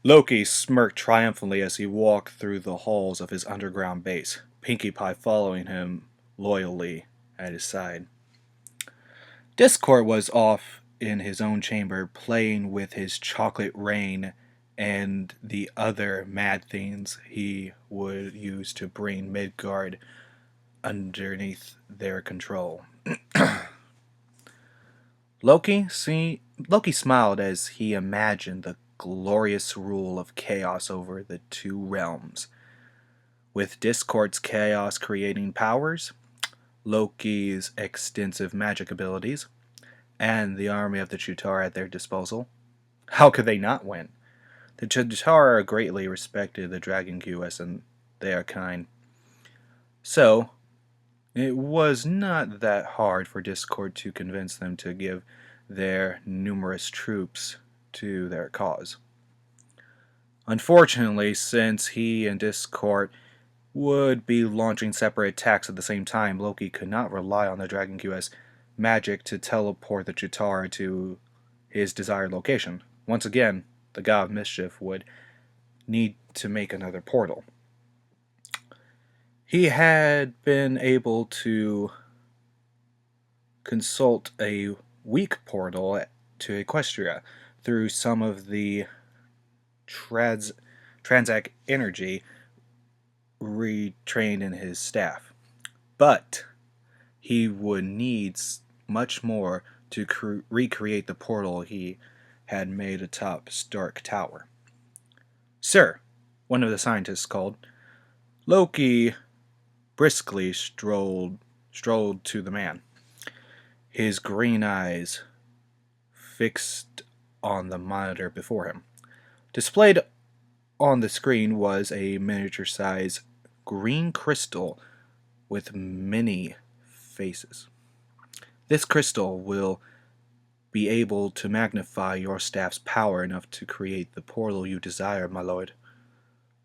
Loki smirked triumphantly as he walked through the halls of his underground base, Pinkie Pie following him loyally at his side. Discord was off in his own chamber playing with his chocolate rain and the other mad things he would use to bring Midgard underneath their control. Loki smiled as he imagined the glorious rule of chaos over the two realms. With Discord's chaos creating powers, Loki's extensive magic abilities, and the army of the Chutauri at their disposal, how could they not win? The Chutauri greatly respected the Dragon QS and their kind. So, it was not that hard for Discord to convince them to give their numerous troops to their cause. Unfortunately, since he and Discord would be launching separate attacks at the same time, Loki could not rely on the Dragon QS magic to teleport the Chitauri to his desired location. Once again, the God of Mischief would need to make another portal. He had been able to consult a weak portal to Equestria through some of the Transac energy retrained in his staff. But he would need much more to recreate the portal he had made atop Stark Tower. Sir, one of the scientists called. Loki briskly strolled to the man, his green eyes fixed on the monitor before him. Displayed on the screen was a miniature-sized green crystal with many faces. This crystal will be able to magnify your staff's power enough to create the portal you desire, my lord.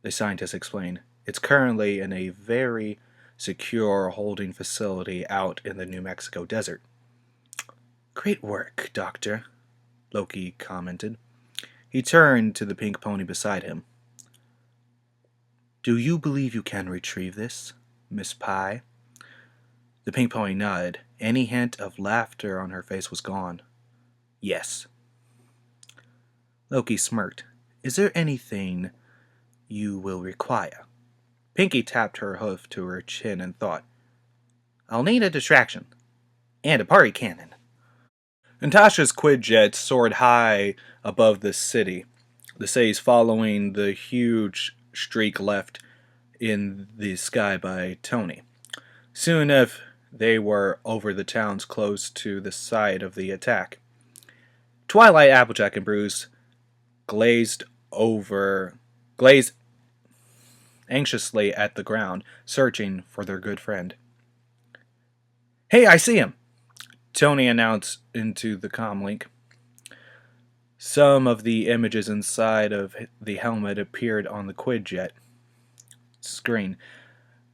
The scientist explained. It's currently in a very secure holding facility out in the New Mexico desert. Great work, Doctor, Loki commented. He turned to the pink pony beside him. Do you believe you can retrieve this, Miss Pie? The pink pony nodded. Any hint of laughter on her face was gone. Yes. Loki smirked. Is there anything you will require? Pinkie tapped her hoof to her chin and thought. I'll need a distraction. And a party cannon. Natasha's Quidjet soared high above the city. The city's following the huge streak left in the sky by Tony. Soon enough, they were over the towns close to the site of the attack. Twilight, Applejack, and Bruce glazed anxiously at the ground, searching for their good friend. Hey, I see him! Tony announced into the comlink. Some of the images inside of the helmet appeared on the Quidjet screen,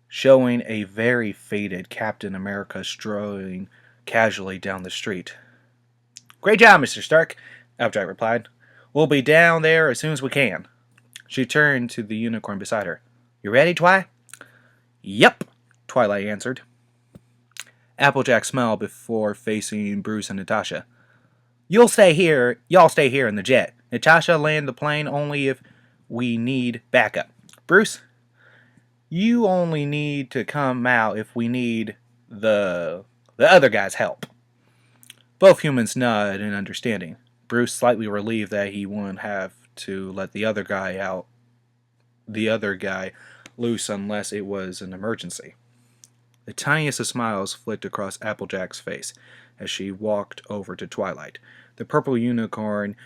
showing a very faded Captain America strolling casually down the street. Great job, Mr. Stark, Applejack replied. We'll be down there as soon as we can. She turned to the unicorn beside her. You ready, Twi? Yep, Twilight answered. Applejack smiled before facing Bruce and Natasha. Y'all stay here in the jet. Natasha, land the plane only if we need backup. Bruce, you only need to come out if we need the other guy's help. Both humans nodded in understanding. Bruce slightly relieved that he wouldn't have to let the other guy loose unless it was an emergency. The tiniest of smiles flicked across Applejack's face as she walked over to Twilight. The purple unicorn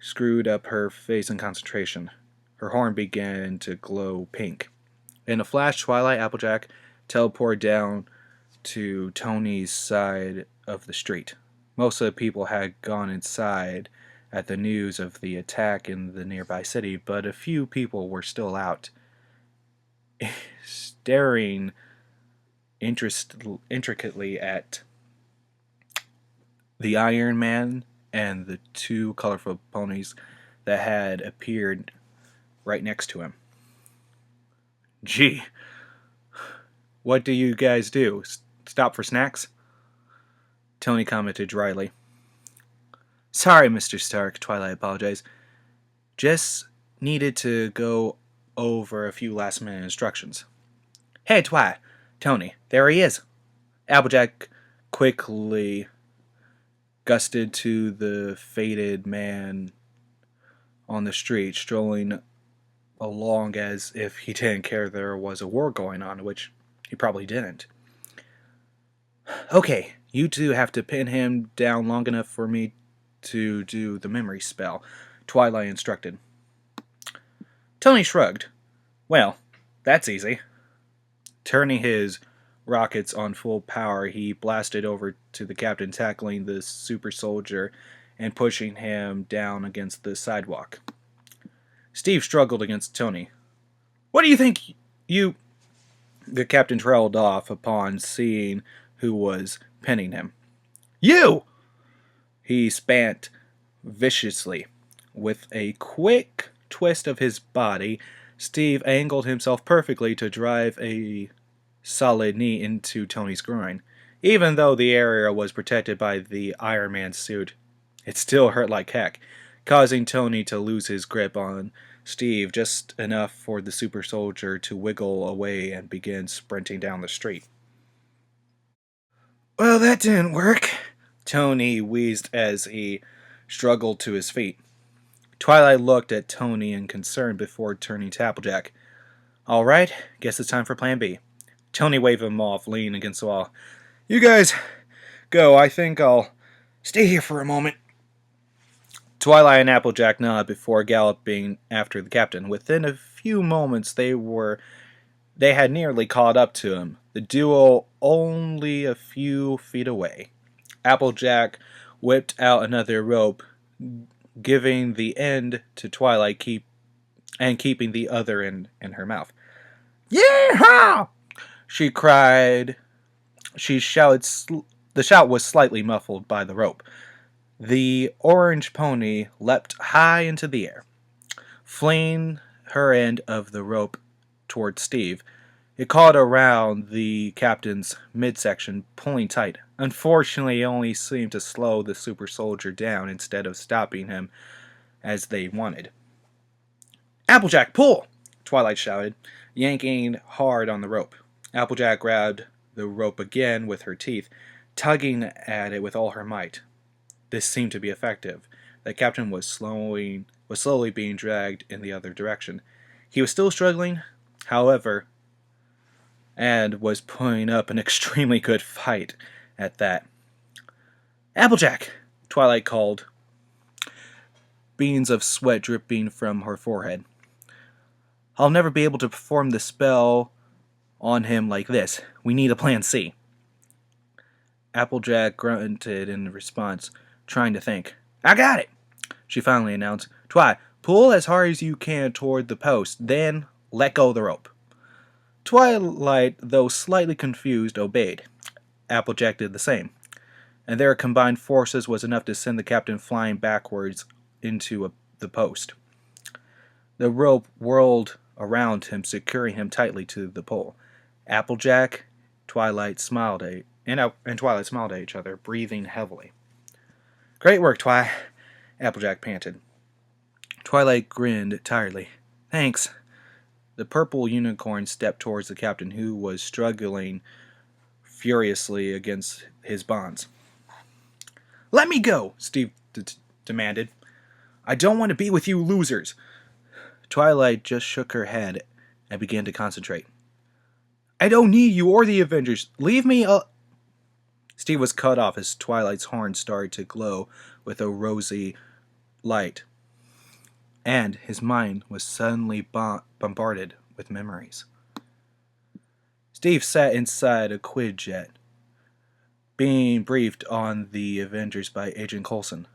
screwed up her face in concentration. Her horn began to glow pink. In a flash, Twilight Applejack teleported down to Tony's side of the street. Most of the people had gone inside at the news of the attack in the nearby city, but a few people were still out, staring intricately at the Iron Man and the two colorful ponies that had appeared right next to him. Gee, what do you guys do? Stop for snacks? Tony commented dryly. Sorry, Mr. Stark, Twilight apologized. Just needed to go over a few last minute instructions. Hey, Twi! Tony, there he is! Applejack quickly gusted to the faded man on the street, strolling along as if he didn't care there was a war going on, which he probably didn't. Okay, you two have to pin him down long enough for me to do the memory spell, Twilight instructed. Tony shrugged. Well, that's easy. Turning his rockets on full power, he blasted over to the captain, tackling the super soldier and pushing him down against the sidewalk. Steve struggled against Tony. What do you think you... The captain trailed off upon seeing who was pinning him. You! He spat viciously. With a quick twist of his body, Steve angled himself perfectly to drive a solid knee into Tony's groin. Even though the area was protected by the Iron Man suit, it still hurt like heck, causing Tony to lose his grip on Steve just enough for the super soldier to wiggle away and begin sprinting down the street. Well, that didn't work, Tony wheezed as he struggled to his feet. Twilight looked at Tony in concern before turning to Applejack. All right, guess it's time for Plan B. Tony waved him off, leaning against the wall. You guys go. I think I'll stay here for a moment. Twilight and Applejack nodded before galloping after the captain. Within a few moments, they had nearly caught up to him, the duo only a few feet away. Applejack whipped out another rope, giving the end to Twilight keeping the other end in her mouth. Yeehaw! She cried. She shouted. The shout was slightly muffled by the rope. The orange pony leapt high into the air, flinging her end of the rope toward Steve. It caught around the captain's midsection, pulling tight. Unfortunately, it only seemed to slow the super soldier down instead of stopping him as they wanted. Applejack, pull! Twilight shouted, yanking hard on the rope. Applejack grabbed the rope again with her teeth, tugging at it with all her might. This seemed to be effective. The captain was slowly being dragged in the other direction. He was still struggling, however, and was putting up an extremely good fight at that. Applejack! Twilight called, beads of sweat dripping from her forehead. I'll never be able to perform the spell on him like this. We need a plan C. Applejack grunted in response, trying to think. I got it, she finally announced. Twi, pull as hard as you can toward the post, then let go of the rope. Twilight, though slightly confused, obeyed. Applejack did the same, and their combined forces was enough to send the captain flying backwards into the post. The rope whirled around him, securing him tightly to the pole. Applejack, Twilight smiled at each other, breathing heavily. Great work, Twi, Applejack panted. Twilight grinned tiredly. Thanks. The purple unicorn stepped towards the captain, who was struggling furiously against his bonds. Let me go, Steve demanded. I don't want to be with you losers. Twilight just shook her head and began to concentrate. I don't need you or the Avengers. Leave me Steve was cut off as Twilight's horn started to glow with a rosy light, and his mind was suddenly bombarded with memories. Steve sat inside a Quidjet, being briefed on the Avengers by Agent Coulson.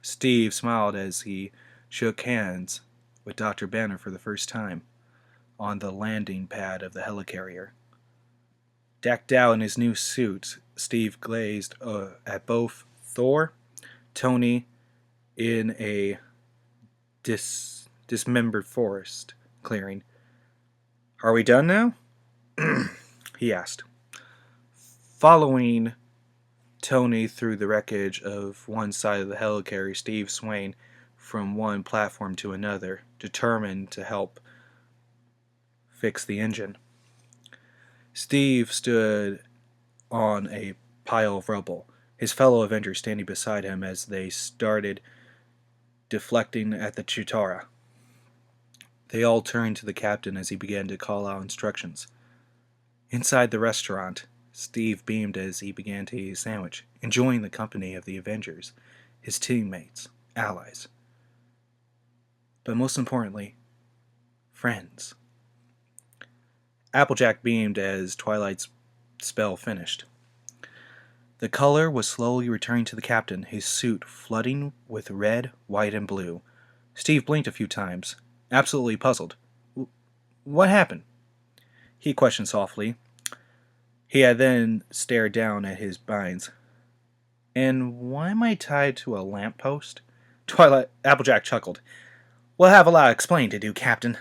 Steve smiled as he shook hands with Dr. Banner for the first time on the landing pad of the helicarrier. Decked out in his new suit, Steve gazed at both Thor, Tony, in a dismembered forest clearing. Are we done now? He asked, following Tony through the wreckage of one side of the helicarrier. Steve swayed from one platform to another, determined to help fix the engine. Steve stood on a pile of rubble, his fellow Avengers standing beside him as they started deflecting at the Chitara. They all turned to the captain as he began to call out instructions. Inside the restaurant, Steve beamed as he began to eat his sandwich, enjoying the company of the Avengers, his teammates, allies, but most importantly, friends. Applejack beamed as Twilight's spell finished. The color was slowly returning to the captain, his suit flooding with red, white, and blue. Steve blinked a few times, absolutely puzzled. What happened? He questioned softly. He had then stared down at his binds. And why am I tied to a lamppost? Applejack chuckled. We'll have a lot of explaining to do, Captain.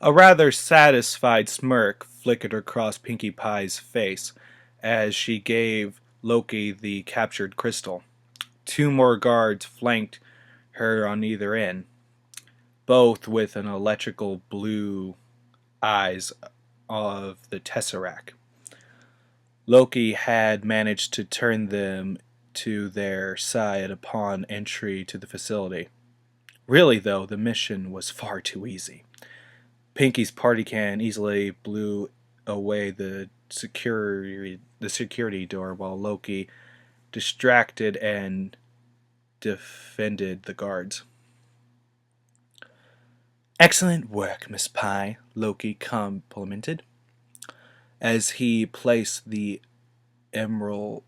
A rather satisfied smirk flickered across Pinkie Pie's face as she gave Loki the captured crystal. 2 more guards flanked her on either end, both with an electrical blue eyes of the Tesseract. Loki had managed to turn them to their side upon entry to the facility. Really, though, the mission was far too easy. Pinkie's party can easily blew away the security door while Loki distracted and defended the guards. Excellent work, Miss Pie, Loki complimented as he placed the emerald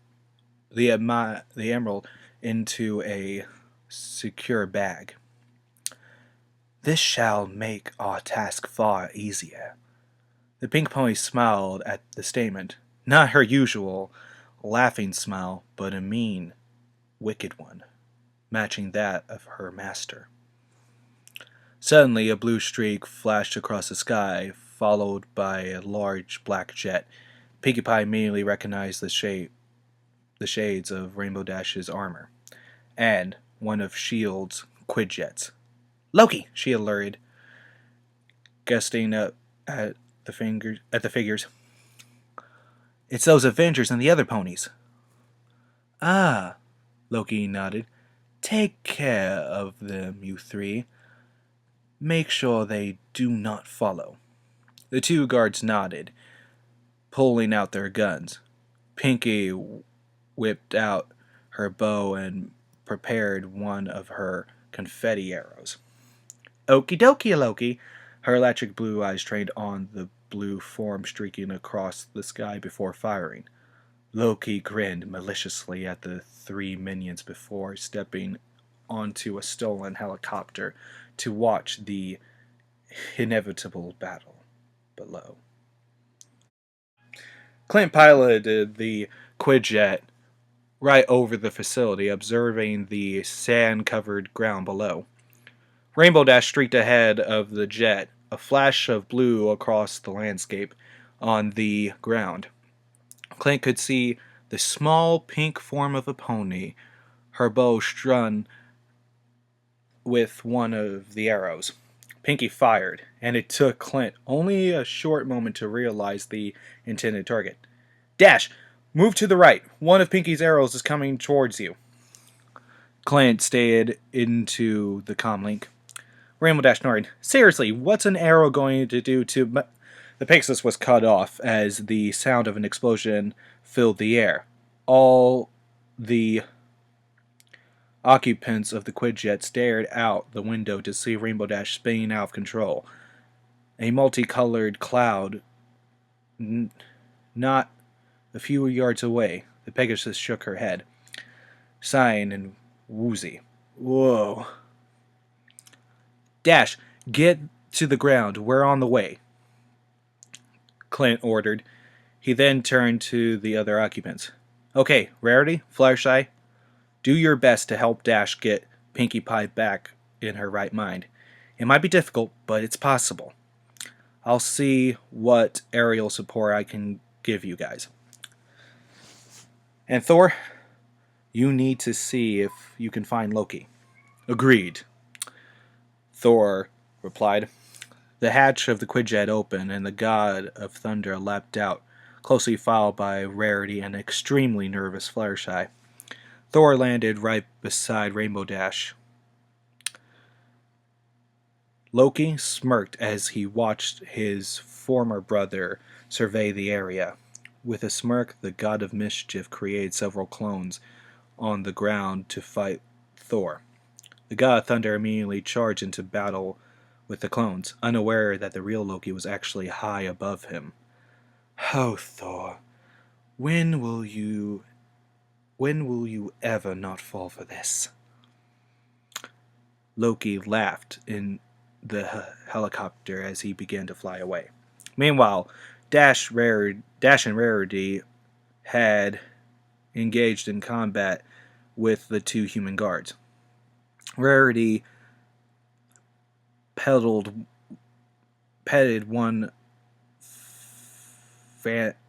into a secure bag. This shall make our task far easier. The pink pony smiled at the statement, not her usual laughing smile, but a mean, wicked one, matching that of her master. Suddenly, a blue streak flashed across the sky, followed by a large black jet. Pinkie Pie immediately recognized the shades of Rainbow Dash's armor, and one of S.H.I.E.L.D.'s quid-jets. Loki, she alerted, gusting up at the figures. It's those Avengers and the other ponies. Ah, Loki nodded. Take care of them, you 3. Make sure they do not follow. The 2 guards nodded, pulling out their guns. Pinkie whipped out her bow and prepared one of her confetti arrows. Okie dokie, Loki. Her electric blue eyes trained on the blue form streaking across the sky before firing. Loki grinned maliciously at the 3 minions before stepping onto a stolen helicopter to watch the inevitable battle below. Clint piloted the Quidjet right over the facility, observing the sand-covered ground below. Rainbow Dash streaked ahead of the jet, a flash of blue across the landscape on the ground. Clint could see the small pink form of a pony, her bow strung with one of the arrows. Pinkie fired, and it took Clint only a short moment to realize the intended target. Dash, move to the right. One of Pinkie's arrows is coming towards you. Clint stared into the comlink. Rainbow Dash nodded. Seriously, what's an arrow going to do to... The Pegasus was cut off as the sound of an explosion filled the air. All the occupants of the Quidjet stared out the window to see Rainbow Dash spinning out of control. A multicolored cloud not a few yards away. The Pegasus shook her head, sighing and woozy. Whoa. Dash, get to the ground. We're on the way, Clint ordered. He then turned to the other occupants. Okay, Rarity, Fluttershy, do your best to help Dash get Pinkie Pie back in her right mind. It might be difficult, but it's possible. I'll see what aerial support I can give you guys. And Thor, you need to see if you can find Loki. Agreed, Thor replied. The hatch of the Quinjet opened, and the god of thunder leapt out, closely followed by Rarity and extremely nervous Fluttershy. Thor landed right beside Rainbow Dash. Loki smirked as he watched his former brother survey the area. With a smirk, the god of mischief created several clones on the ground to fight Thor. The god of thunder immediately charged into battle with the clones, unaware that the real Loki was actually high above him. Oh, Thor, when will you ever not fall for this? Loki laughed in the helicopter as he began to fly away. Meanwhile, Dash and Rarity had engaged in combat with the two human guards. Rarity petted one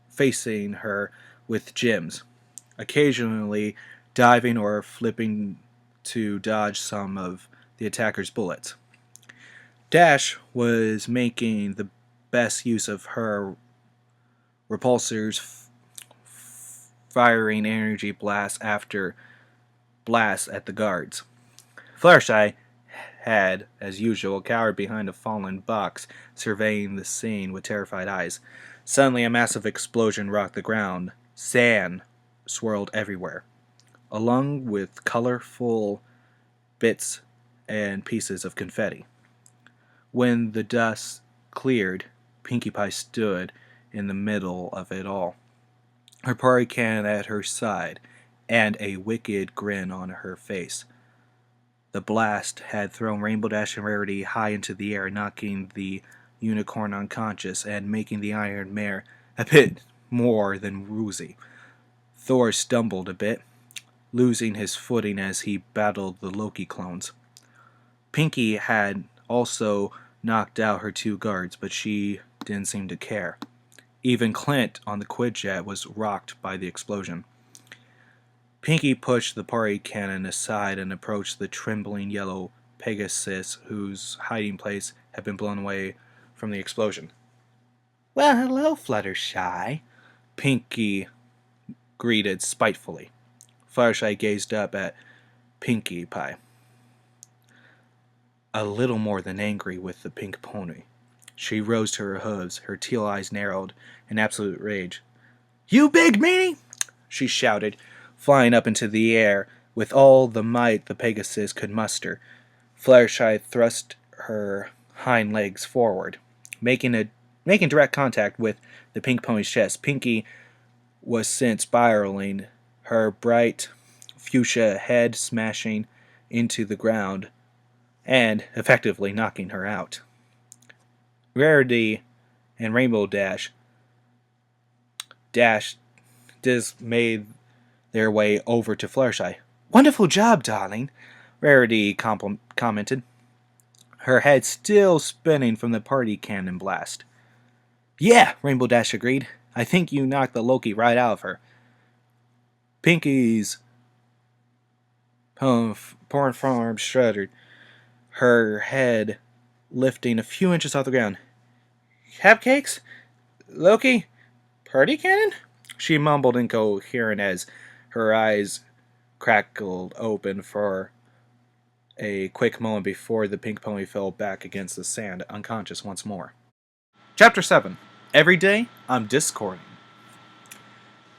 facing her with gems, occasionally diving or flipping to dodge some of the attacker's bullets. Dash was making the best use of her repulsors, firing energy blast after blast at the guards. Fluttershy had, as usual, cowered behind a fallen box, surveying the scene with terrified eyes. Suddenly, a massive explosion rocked the ground. Sand swirled everywhere, along with colorful bits and pieces of confetti. When the dust cleared, Pinkie Pie stood in the middle of it all, her party cannon at her side, and a wicked grin on her face. The blast had thrown Rainbow Dash and Rarity high into the air, knocking the unicorn unconscious and making the Iron Mare a bit more than woozy. Thor stumbled a bit, losing his footing as he battled the Loki clones. Pinkie had also knocked out her two guards, but she didn't seem to care. Even Clint on the Quinjet was rocked by the explosion. Pinkie pushed the party cannon aside and approached the trembling yellow Pegasus, whose hiding place had been blown away from the explosion. "Well, hello, Fluttershy," Pinkie greeted spitefully. Fluttershy gazed up at Pinkie Pie, a little more than angry with the pink pony. She rose to her hooves, her teal eyes narrowed in absolute rage. "You big meanie!" she shouted, flying up into the air with all the might the Pegasus could muster. Fluttershy thrust her hind legs forward, making direct contact with the pink pony's chest. Pinkie was sent spiraling, her bright fuchsia head smashing into the ground and effectively knocking her out. Rarity and Rainbow Dash made their way over to Fluttershy. "Wonderful job, darling," Rarity commented, her head still spinning from the party cannon blast. "Yeah," Rainbow Dash agreed. "I think you knocked the Loki right out of her." Pinkie's porn farm shuddered, her head lifting a few inches off the ground. "Cupcakes? Loki? Party cannon?" she mumbled incoherent as her eyes crackled open for a quick moment before the pink pony fell back against the sand, unconscious once more. Chapter 7. Every day, I'm discording.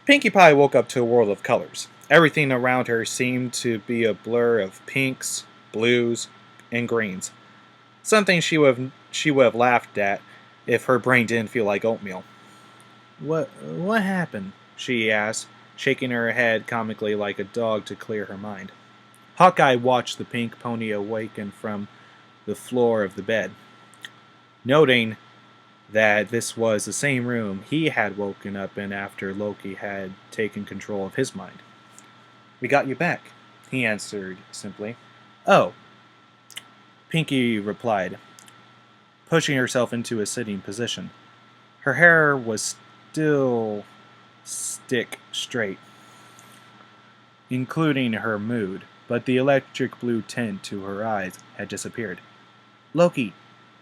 Pinkie Pie woke up to a world of colors. Everything around her seemed to be a blur of pinks, blues, and greens. Something she would have laughed at if her brain didn't feel like oatmeal. What happened?" she asked, shaking her head comically like a dog to clear her mind. Hawkeye watched the pink pony awaken from the floor of the bed. Noting that this was the same room he had woken up in after Loki had taken control of his mind. "We got you back," he answered simply. "Oh, Pinky replied, pushing herself into a sitting position. Her hair was still stick straight, including her mood, but the electric blue tint to her eyes had disappeared. Loki,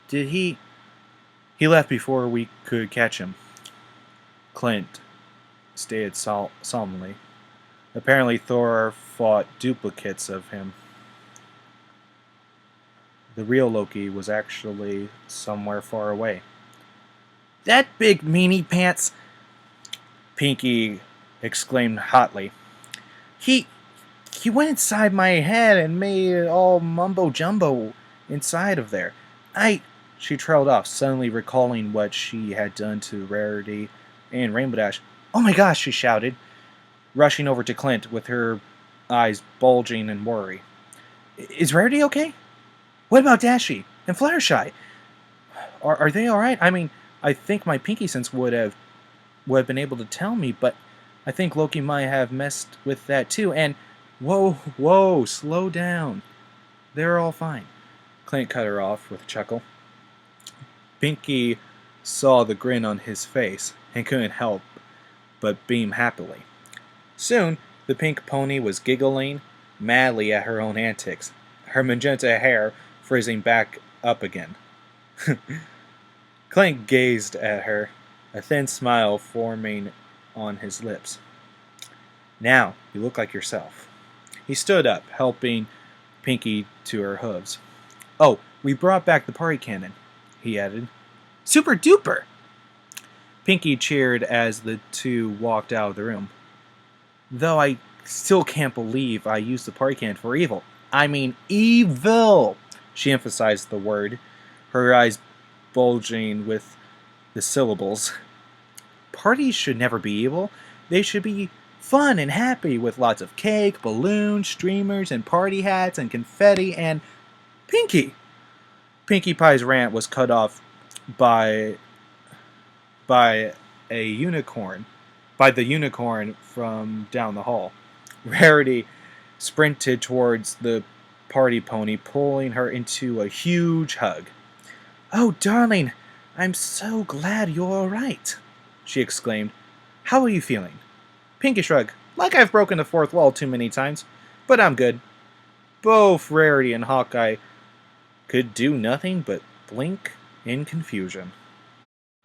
did he... He left before we could catch him. Clint stated solemnly. Apparently Thor fought duplicates of him. The real Loki was actually somewhere far away. That big meanie pants! Pinky exclaimed hotly. He went inside my head and made it all mumbo jumbo inside of there. She trailed off, suddenly recalling what she had done to Rarity and Rainbow Dash. Oh my gosh, she shouted, rushing over to Clint with her eyes bulging in worry. Is Rarity okay? What about Dashy and Fluttershy? Are they alright? I mean, I think my Pinky sense would have been able to tell me, but I think Loki might have messed with that too. And whoa, slow down. They're all fine. Clint cut her off with a chuckle. Pinky saw the grin on his face and couldn't help but beam happily. Soon, the pink pony was giggling madly at her own antics, her magenta hair frizzing back up again. Clint gazed at her, a thin smile forming on his lips. Now, you look like yourself. He stood up, helping Pinky to her hooves. Oh, we brought back the party cannon, he added. Super duper! Pinky cheered as the two walked out of the room. Though I still can't believe I used the party cannon for evil. I mean evil! She emphasized the word, her eyes bulging with the syllables. Parties should never be evil. They should be fun and happy with lots of cake, balloons, streamers, and party hats, and confetti, and... Pinky! Pinkie Pie's rant was cut off by the unicorn from down the hall. Rarity sprinted towards the party pony, pulling her into a huge hug. Oh, darling, I'm so glad you're all right, she exclaimed. How are you feeling? Pinky shrugged, like I've broken the fourth wall too many times, but I'm good. Both Rarity and Hawkeye could do nothing but blink in confusion.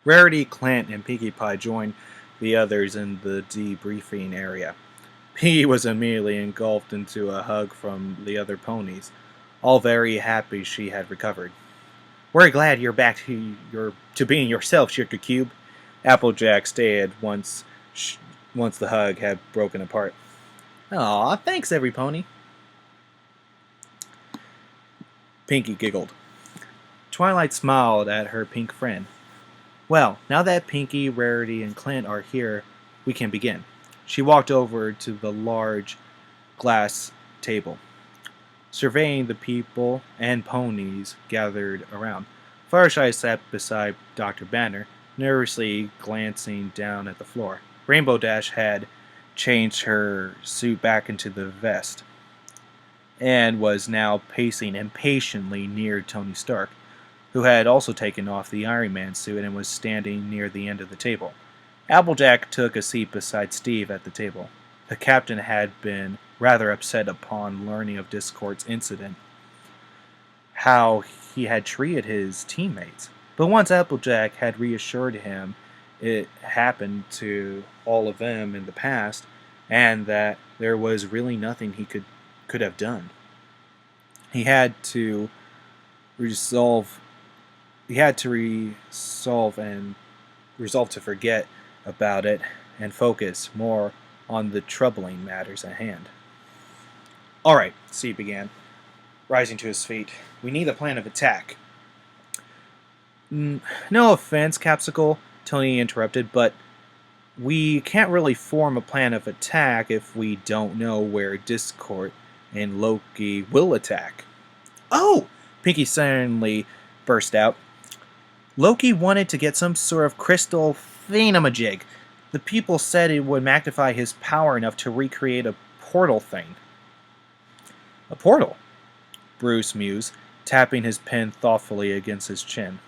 Rarity, Clint, and Pinkie Pie joined the others in the debriefing area. Pinkie was immediately engulfed into a hug from the other ponies, all very happy she had recovered. We're glad you're back to being yourself, Sugar Cube, Applejack stated once the hug had broken apart. Aw, thanks every pony. Pinky giggled. Twilight smiled at her pink friend. Well, now that Pinky, Rarity, and Clint are here, we can begin. She walked over to the large glass table, surveying the people and ponies gathered around. Fluttershy sat beside Dr. Banner, nervously glancing down at the floor. Rainbow Dash had changed her suit back into the vest and was now pacing impatiently near Tony Stark, who had also taken off the Iron Man suit and was standing near the end of the table. Applejack took a seat beside Steve at the table. The captain had been rather upset upon learning of Discord's incident, how he had treated his teammates. But once Applejack had reassured him it happened to all of them in the past, and that there was really nothing he could have done, he had to resolve to forget about it and focus more on the troubling matters at hand. All right, Steve began, rising to his feet. We need a plan of attack. No offense, Capsicle, Tony interrupted, but we can't really form a plan of attack if we don't know where Discord and Loki will attack. Oh! Pinky suddenly burst out. Loki wanted to get some sort of crystal thingamajig. The people said it would magnify his power enough to recreate a portal thing. A portal? Bruce mused. tapping his pen thoughtfully against his chin.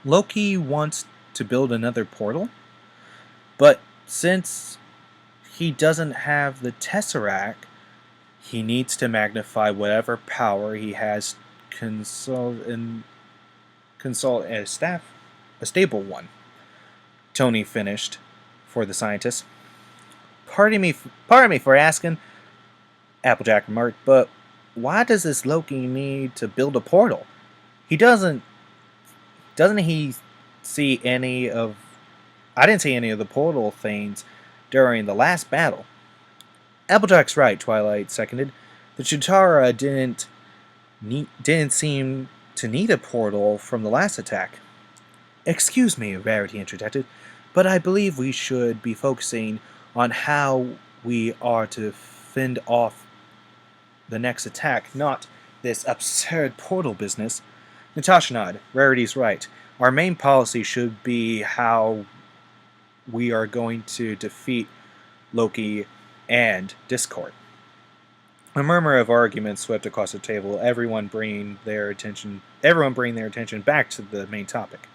Loki wants to build another portal, but since he doesn't have the Tesseract, he needs to magnify whatever power he has, consult a stable one. Tony finished for the scientist. Pardon me for asking, Applejack remarked, but why does this Loki need to build a portal? He doesn't he see any of I didn't see any of the portal things during the last battle. Applejack's right, Twilight seconded. The Chitara didn't seem to need a portal from the last attack. Excuse me, Rarity interjected, but I believe we should be focusing on how we are to fend off the next attack, not this absurd portal business. Natasha nodded. Rarity's right. Our main policy should be how we are going to defeat Loki and Discord. A murmur of arguments swept across the table, everyone bringing their attention back to the main topic.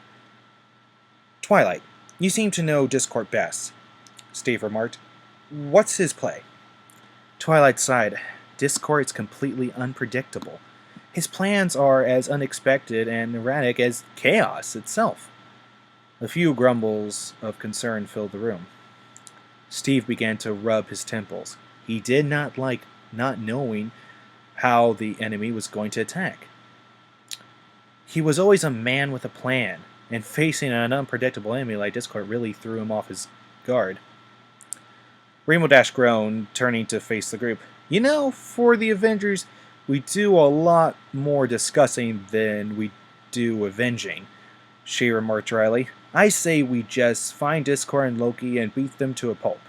Twilight, you seem to know Discord best, Steve remarked. What's his play? Twilight sighed. Discord's completely unpredictable. His plans are as unexpected and erratic as chaos itself. A few grumbles of concern filled the room. Steve began to rub his temples. He did not like not knowing how the enemy was going to attack. He was always a man with a plan, and facing an unpredictable enemy like Discord really threw him off his guard. Rainbow Dash groaned, turning to face the group. You know, for the Avengers, we do a lot more discussing than we do avenging, she remarked dryly. I say we just find Discord and Loki and beat them to a pulp.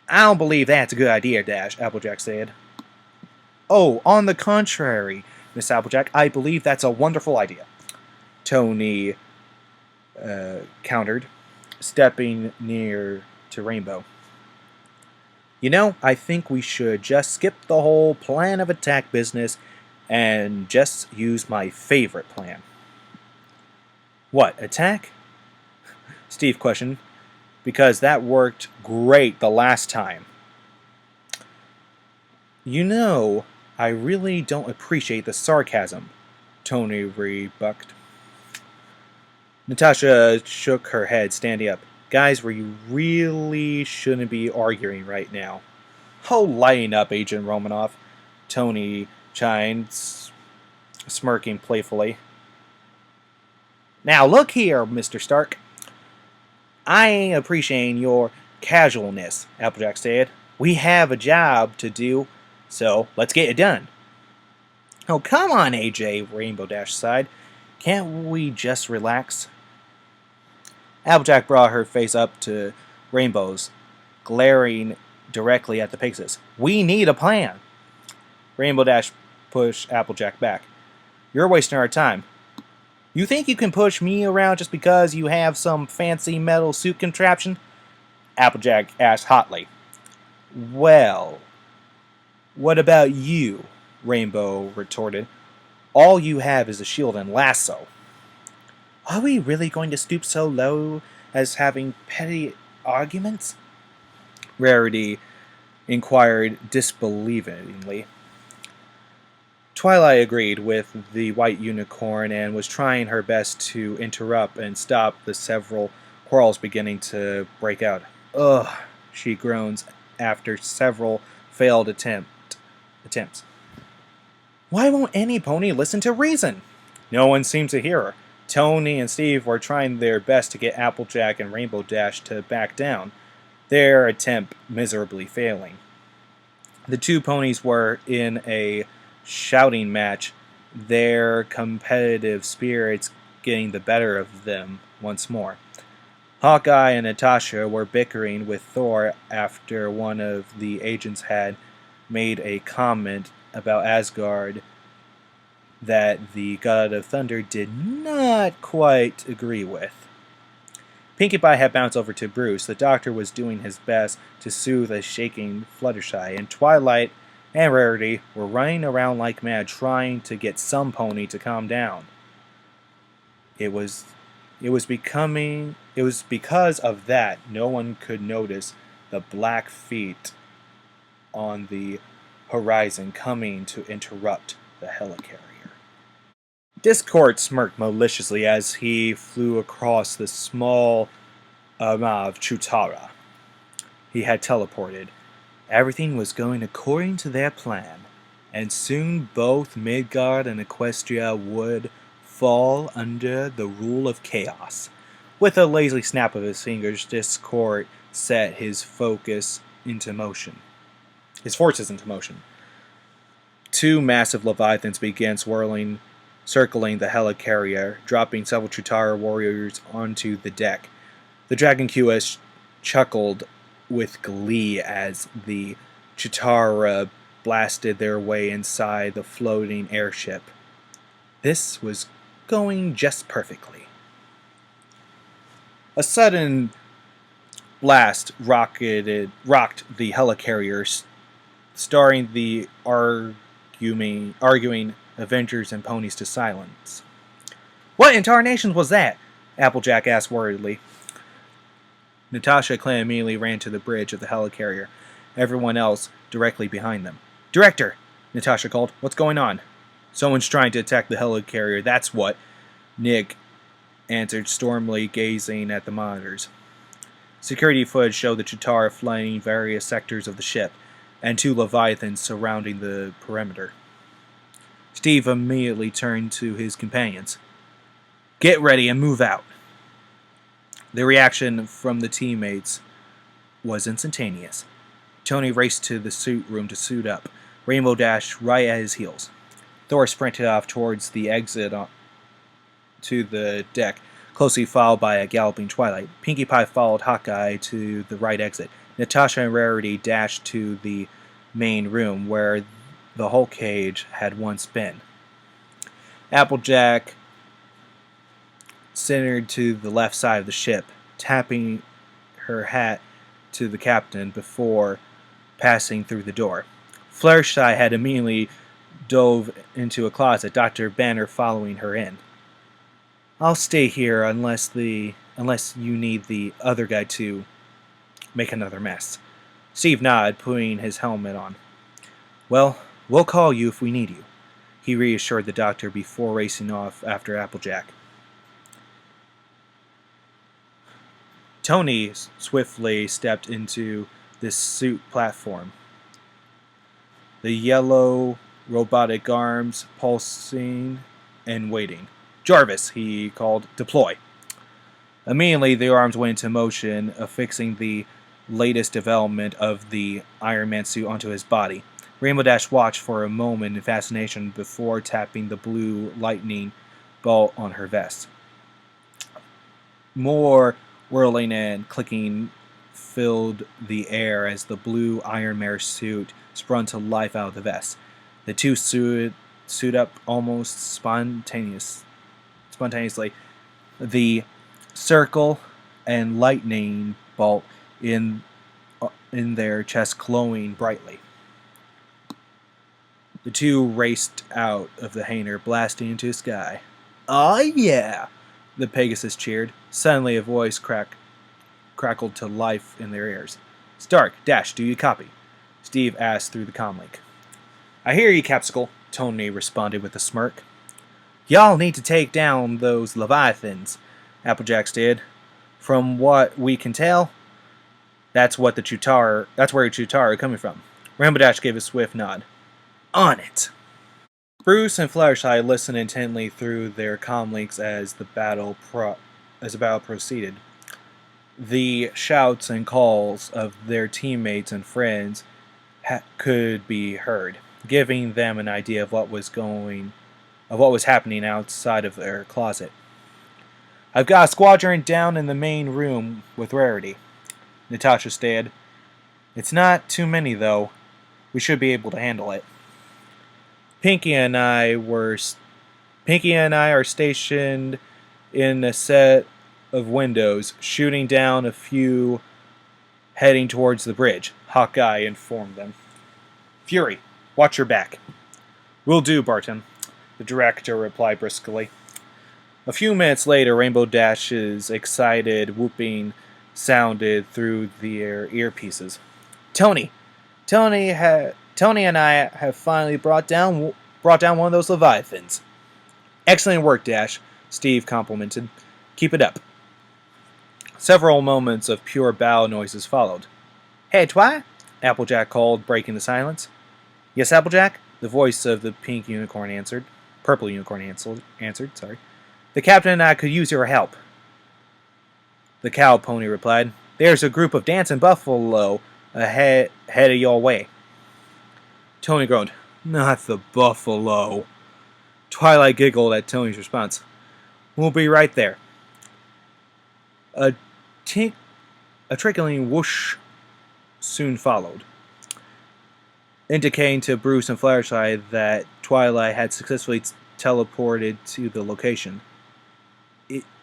I don't believe that's a good idea, Dash, Applejack said. Oh, on the contrary, Miss Applejack, I believe that's a wonderful idea, Tony countered, stepping near to Rainbow. You know, I think we should just skip the whole plan of attack business and just use my favorite plan. What, attack? Steve questioned, because that worked great the last time. You know, I really don't appreciate the sarcasm, Tony rebuked. Natasha shook her head, standing up. Guys, we really shouldn't be arguing right now. Oh, lighten up, Agent Romanoff, Tony chimed, smirking playfully. Now look here, Mr. Stark. I ain't appreciating your casualness, Applejack said. We have a job to do, so let's get it done. Oh, come on, AJ, Rainbow Dash sighed. Can't we just relax? Applejack brought her face up to Rainbow's, glaring directly at the Pixies. We need a plan. Rainbow Dash pushed Applejack back. You're wasting our time. You think you can push me around just because you have some fancy metal suit contraption? Applejack asked hotly. Well, what about you? Rainbow retorted. All you have is a shield and lasso. Are we really going to stoop so low as having petty arguments? Rarity inquired disbelievingly. Twilight agreed with the white unicorn and was trying her best to interrupt and stop the several quarrels beginning to break out. Ugh, she groans after several failed attempts. Why won't any pony listen to reason? No one seemed to hear her. Tony and Steve were trying their best to get Applejack and Rainbow Dash to back down, their attempt miserably failing. The two ponies were in a shouting match, their competitive spirits getting the better of them once more. Hawkeye and Natasha were bickering with Thor after one of the agents had made a comment about Asgard that the God of Thunder did not quite agree with. Pinkie Pie had bounced over to Bruce. The doctor was doing his best to soothe a shaking Fluttershy, and Twilight and Rarity were running around like mad trying to get some pony to calm down. It was because of that no one could notice the black feet on the horizon coming to interrupt the helicarrier. Discord smirked maliciously as he flew across the small of Chutara. He had teleported. Everything was going according to their plan, and soon both Midgard and Equestria would fall under the rule of chaos. With a lazy snap of his fingers, Discord set his forces into motion. Two massive leviathans began circling the helicarrier, dropping several Chutara warriors onto the deck. The Dragon QS chuckled with glee as the Chutara blasted their way inside the floating airship. This was going just perfectly. A sudden blast rocked the helicarrier, starring the arguing Avengers and ponies to silence. "What in tarnations was that?" Applejack asked worriedly. Natasha and Clan immediately ran to the bridge of the helicarrier, everyone else directly behind them. "Director!" Natasha called. "What's going on?" "Someone's trying to attack the helicarrier, that's what," Nick answered, stormily gazing at the monitors. Security footage showed the Chutara flying various sectors of the ship, and two Leviathans surrounding the perimeter. Steve immediately turned to his companions. "Get ready and move out." The reaction from the teammates was instantaneous. Tony raced to the suit room to suit up, Rainbow Dash right at his heels. Thor sprinted off towards the exit to the deck, closely followed by a galloping Twilight. Pinkie Pie followed Hawkeye to the right exit. Natasha and Rarity dashed to the main room where the whole cage had once been. Applejack centered to the left side of the ship, tapping her hat to the captain before passing through the door. Fluttershy had immediately dove into a closet, Dr. Banner following her in. "I'll stay here unless you need the other guy to make another mess." Steve nodded, putting his helmet on. "Well, we'll call you if we need you," he reassured the doctor before racing off after Applejack. Tony swiftly stepped into this suit platform, the yellow robotic arms pulsing and waiting. "Jarvis," he called, "deploy." Immediately, the arms went into motion, affixing the latest development of the Iron Man suit onto his body. Rainbow Dash watched for a moment in fascination before tapping the blue lightning bolt on her vest. More whirling and clicking filled the air as the blue Iron Man suit sprung to life out of the vest. The two suit up almost spontaneously. The circle and lightning bolt in their chest glowing brightly. The two raced out of the hangar, blasting into the sky. "Aw, yeah!" the Pegasus cheered. Suddenly a voice crackled to life in their ears. "Stark, Dash, do you copy?" Steve asked through the comlink. "I hear you, Capsicle," Tony responded with a smirk. "Y'all need to take down those Leviathans," Applejack did. "From what we can tell, that's where Chutara are coming from." Rainbow Dash gave a swift nod. "On it!" Bruce and Fluttershy listened intently through their comlinks as the battle proceeded. The shouts and calls of their teammates and friends could be heard, giving them an idea of what was happening outside of their closet. "I've got a squadron down in the main room with Rarity," Natasha stated. "It's not too many, though. We should be able to handle it." Pinkie and I are stationed in a set of windows, shooting down a few heading towards the bridge, Hawkeye informed them. "Fury, Watch your back. Will do, Barton, the director replied briskly. A few minutes later, Rainbow Dash's excited whooping sounded through their earpieces. Tony, Tony and I have finally brought down one of those leviathans. Excellent work, Dash, Steve complimented. Keep it up. Several moments of pure bow noises followed. Hey, Twi, Applejack called, breaking the silence. Yes, Applejack, the voice of the pink unicorn answered. Purple unicorn answered, sorry. The captain and I could use your help. The cow pony replied. There's a group of dancing buffalo ahead of your way. Tony groaned. Not the buffalo. Twilight giggled at Tony's response. We'll be right there. A trickling whoosh soon followed, indicating to Bruce and Fluttershy that Twilight had successfully teleported to the location.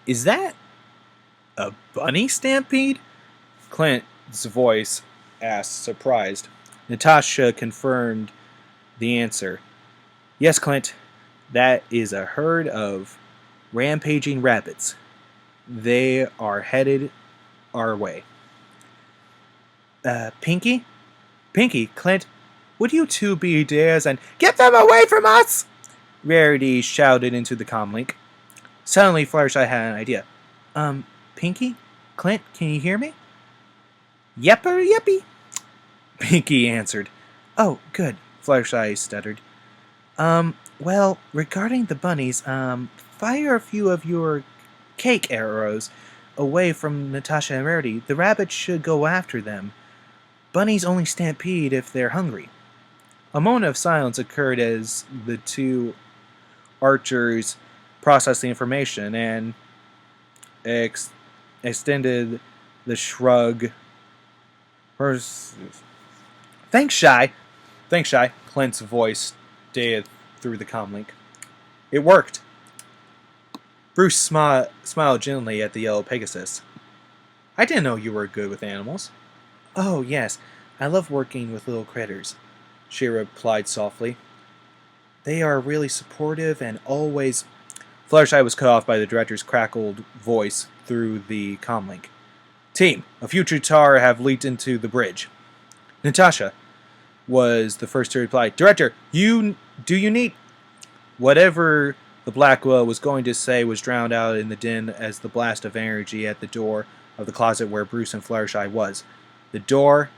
Is that a bunny stampede? Clint's voice asked, surprised. Natasha confirmed the answer. Yes, Clint, that is a herd of rampaging rabbits. They are headed our way. Pinky? Pinky, Clint, would you two be dears and get them away from us? Rarity shouted into the comlink. Suddenly, Fluttershy had an idea. Pinky? Clint, can you hear me? Yepper yippee, Pinky answered. Oh, good, Fluttershy stuttered. Well, regarding the bunnies, fire a few of your cake arrows away from Natasha and Rarity. The rabbits should go after them. Bunnies only stampede if they're hungry. A moment of silence occurred as the two archers processed the information and extended the shrug. Thanks, Shy. Thanks, Shy. Clint's voice stayed through the comlink. It worked. Bruce smiled gently at the yellow Pegasus. I didn't know you were good with animals. Oh, yes. I love working with little critters, she replied softly. They are really supportive and always... Fluttershy was cut off by the director's crackled voice through the comlink. Team, a few Chitauri have leaped into the bridge. Natasha was the first to reply. Director, do you need... Whatever the Blackwell was going to say was drowned out in the din as the blast of energy at the door of the closet where Bruce and Fluttershy was. The door,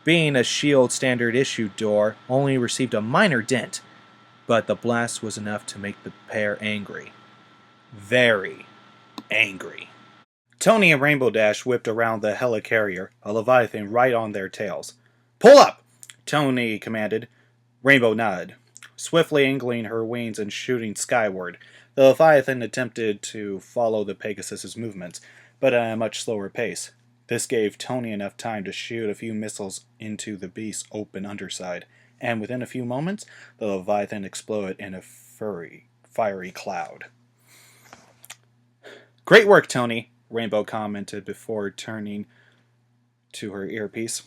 being a S.H.I.E.L.D. standard issue door, only received a minor dent, but the blast was enough to make the pair angry. Very angry. Tony and Rainbow Dash whipped around the helicarrier, a Leviathan right on their tails. Pull up! Tony commanded. Rainbow nodded. Swiftly angling her wings and shooting skyward, the Leviathan attempted to follow the Pegasus's movements, but at a much slower pace. This gave Tony enough time to shoot a few missiles into the beast's open underside, and within a few moments, the Leviathan exploded in a fiery cloud. Great work, Tony, Rainbow commented before turning to her earpiece.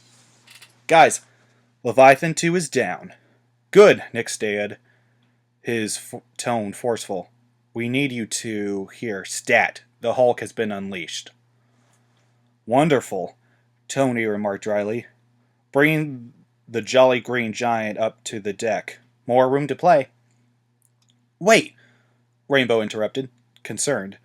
Guys, Leviathan 2 is down. Good, Nick stated, his tone forceful. We need you to hear stat. The Hulk has been unleashed. Wonderful, Tony remarked dryly. Bring the jolly green giant up to the deck. More room to play. Wait, Rainbow interrupted, concerned.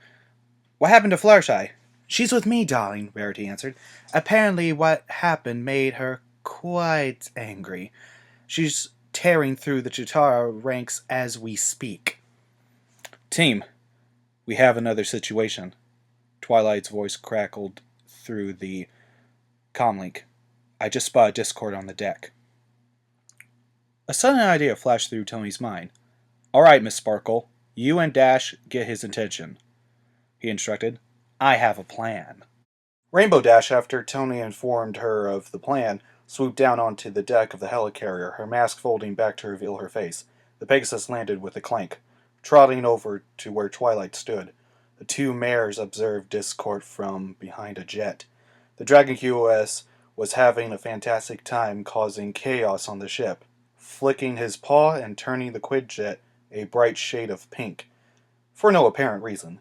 What happened to Fluttershy? She's with me, darling, Rarity answered. Apparently what happened made her quite angry. She's tearing through the Chitauri ranks as we speak. Team, we have another situation. Twilight's voice crackled through the comlink. I just spotted Discord on the deck. A sudden idea flashed through Tony's mind. All right, Miss Sparkle, you and Dash get his attention, he instructed. I have a plan. Rainbow Dash, after Tony informed her of the plan, swooped down onto the deck of the helicarrier, her mask folding back to reveal her face. The Pegasus landed with a clank. Trotting over to where Twilight stood, the two mares observed Discord from behind a jet. The Dragon QoS was having a fantastic time causing chaos on the ship. flicking his paw and turning the Quidjet a bright shade of pink, for no apparent reason.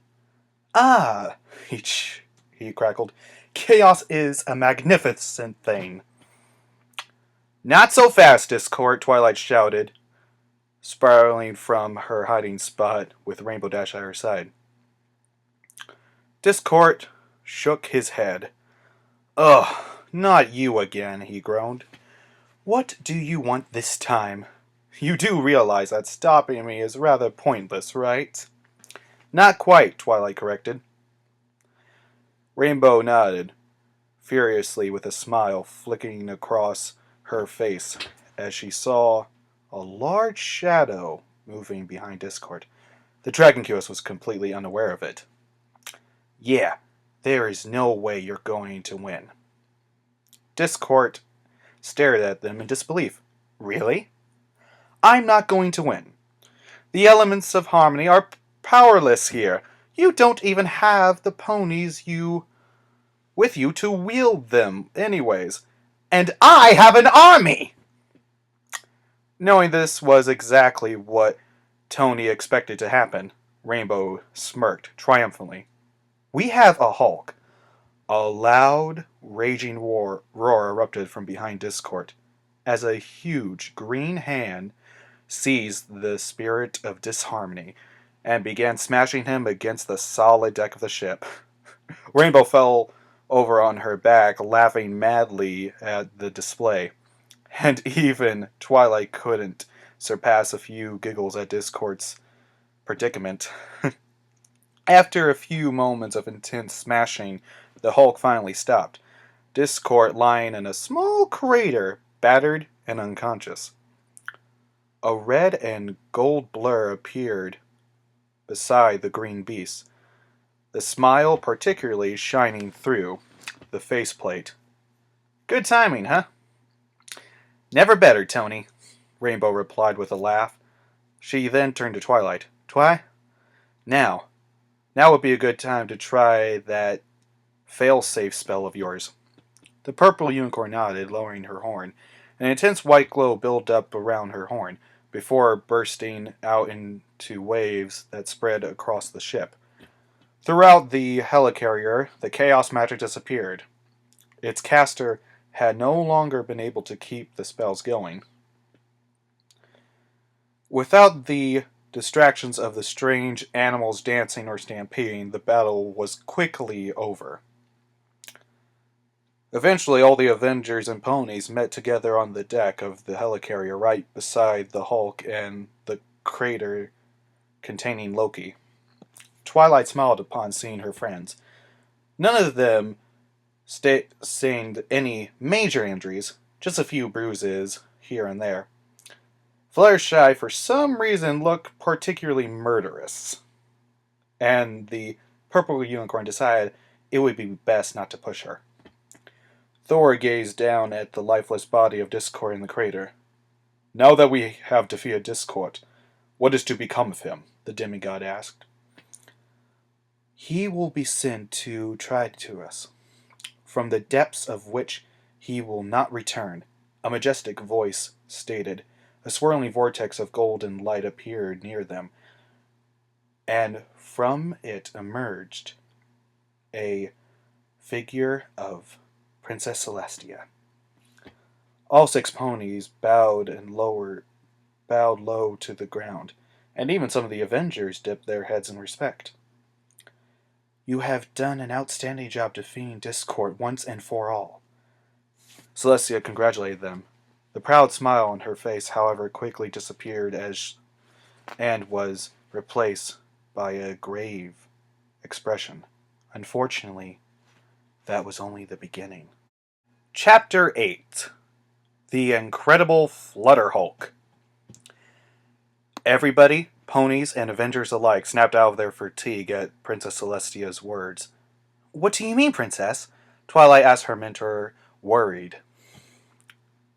Ah, he crackled. Chaos is a magnificent thing. Not so fast, Discord, Twilight shouted, spiraling from her hiding spot with Rainbow Dash at her side. Discord shook his head. Ugh, not you again, he groaned. What do you want this time? You do realize that stopping me is rather pointless, right? Not quite, Twilight corrected. Rainbow nodded, furiously with a smile flicking across her face as she saw a large shadow moving behind Discord. The Dragon QS was completely unaware of it. Yeah, there is no way you're going to win. Discord stared at them in disbelief. Really? I'm not going to win. The elements of harmony are powerless here. You don't even have the ponies with you to wield them anyways. And I have an army! Knowing this was exactly what Tony expected to happen, Rainbow smirked triumphantly. We have a Hulk. A loud, raging roar erupted from behind Discord as a huge green hand seized the spirit of disharmony and began smashing him against the solid deck of the ship. Rainbow fell over on her back, laughing madly at the display, and even Twilight couldn't surpass a few giggles at Discord's predicament. After a few moments of intense smashing, the Hulk finally stopped, Discord lying in a small crater, battered and unconscious. A red and gold blur appeared beside the green beast, the smile particularly shining through the faceplate. Good timing, huh? Never better, Tony, Rainbow replied with a laugh. She then turned to Twilight. Now would be a good time to try that fail-safe spell of yours. The purple unicorn nodded, lowering her horn. An intense white glow built up around her horn, before bursting out into waves that spread across the ship. Throughout the helicarrier, the chaos magic disappeared. Its caster had no longer been able to keep the spells going. Without the distractions of the strange animals dancing or stampeding, the battle was quickly over. Eventually, all the Avengers and ponies met together on the deck of the helicarrier right beside the Hulk and the crater containing Loki. Twilight smiled upon seeing her friends. None of them sustained any major injuries, just a few bruises here and there. Fluttershy, for some reason, looked particularly murderous, and the purple unicorn decided it would be best not to push her. Thor gazed down at the lifeless body of Discord in the crater. Now that we have defeated Discord, what is to become of him? The demigod asked. He will be sent to try to us, from the depths of which he will not return, a majestic voice stated. A swirling vortex of golden light appeared near them, and from it emerged a figure of Princess Celestia. All 6 ponies bowed low to the ground, and even some of the Avengers dipped their heads in respect. You have done an outstanding job defeating Discord once and for all. Celestia congratulated them. The proud smile on her face, however, quickly disappeared and was replaced by a grave expression. Unfortunately, that was only the beginning. Chapter 8. The Incredible Flutter Hulk. Everybody, ponies and Avengers alike, snapped out of their fatigue at Princess Celestia's words. What do you mean, Princess? Twilight asked her mentor, worried.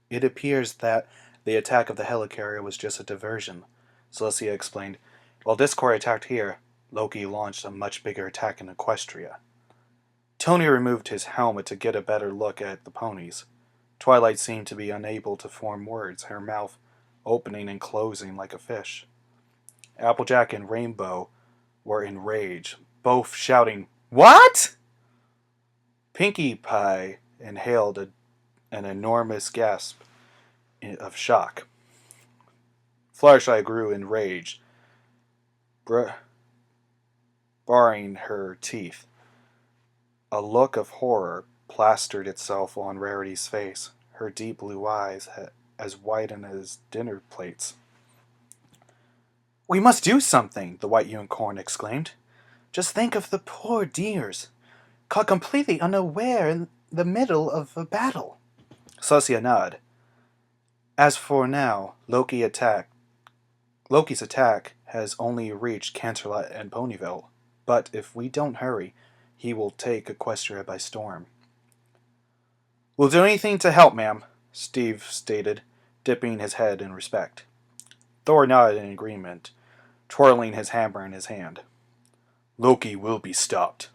It appears that the attack of the helicarrier was just a diversion, Celestia explained. While Discord attacked here, Loki launched a much bigger attack in Equestria. Tony removed his helmet to get a better look at the ponies. Twilight seemed to be unable to form words, her mouth opening and closing like a fish. Applejack and Rainbow were in rage, both shouting, "What?" Pinkie Pie inhaled an enormous gasp of shock. Fluttershy grew enraged, baring her teeth. A look of horror plastered itself on Rarity's face, her deep blue eyes as white as dinner plates. "We must do something," the white unicorn exclaimed. "Just think of the poor dears, caught completely unaware in the middle of a battle." Celestia nodded. "As for now, Loki's attack has only reached Canterlot and Ponyville, but if we don't hurry, he will take Equestria by storm." "We'll do anything to help, ma'am," Steve stated, dipping his head in respect. Thor nodded in agreement, twirling his hammer in his hand. "Loki will be stopped."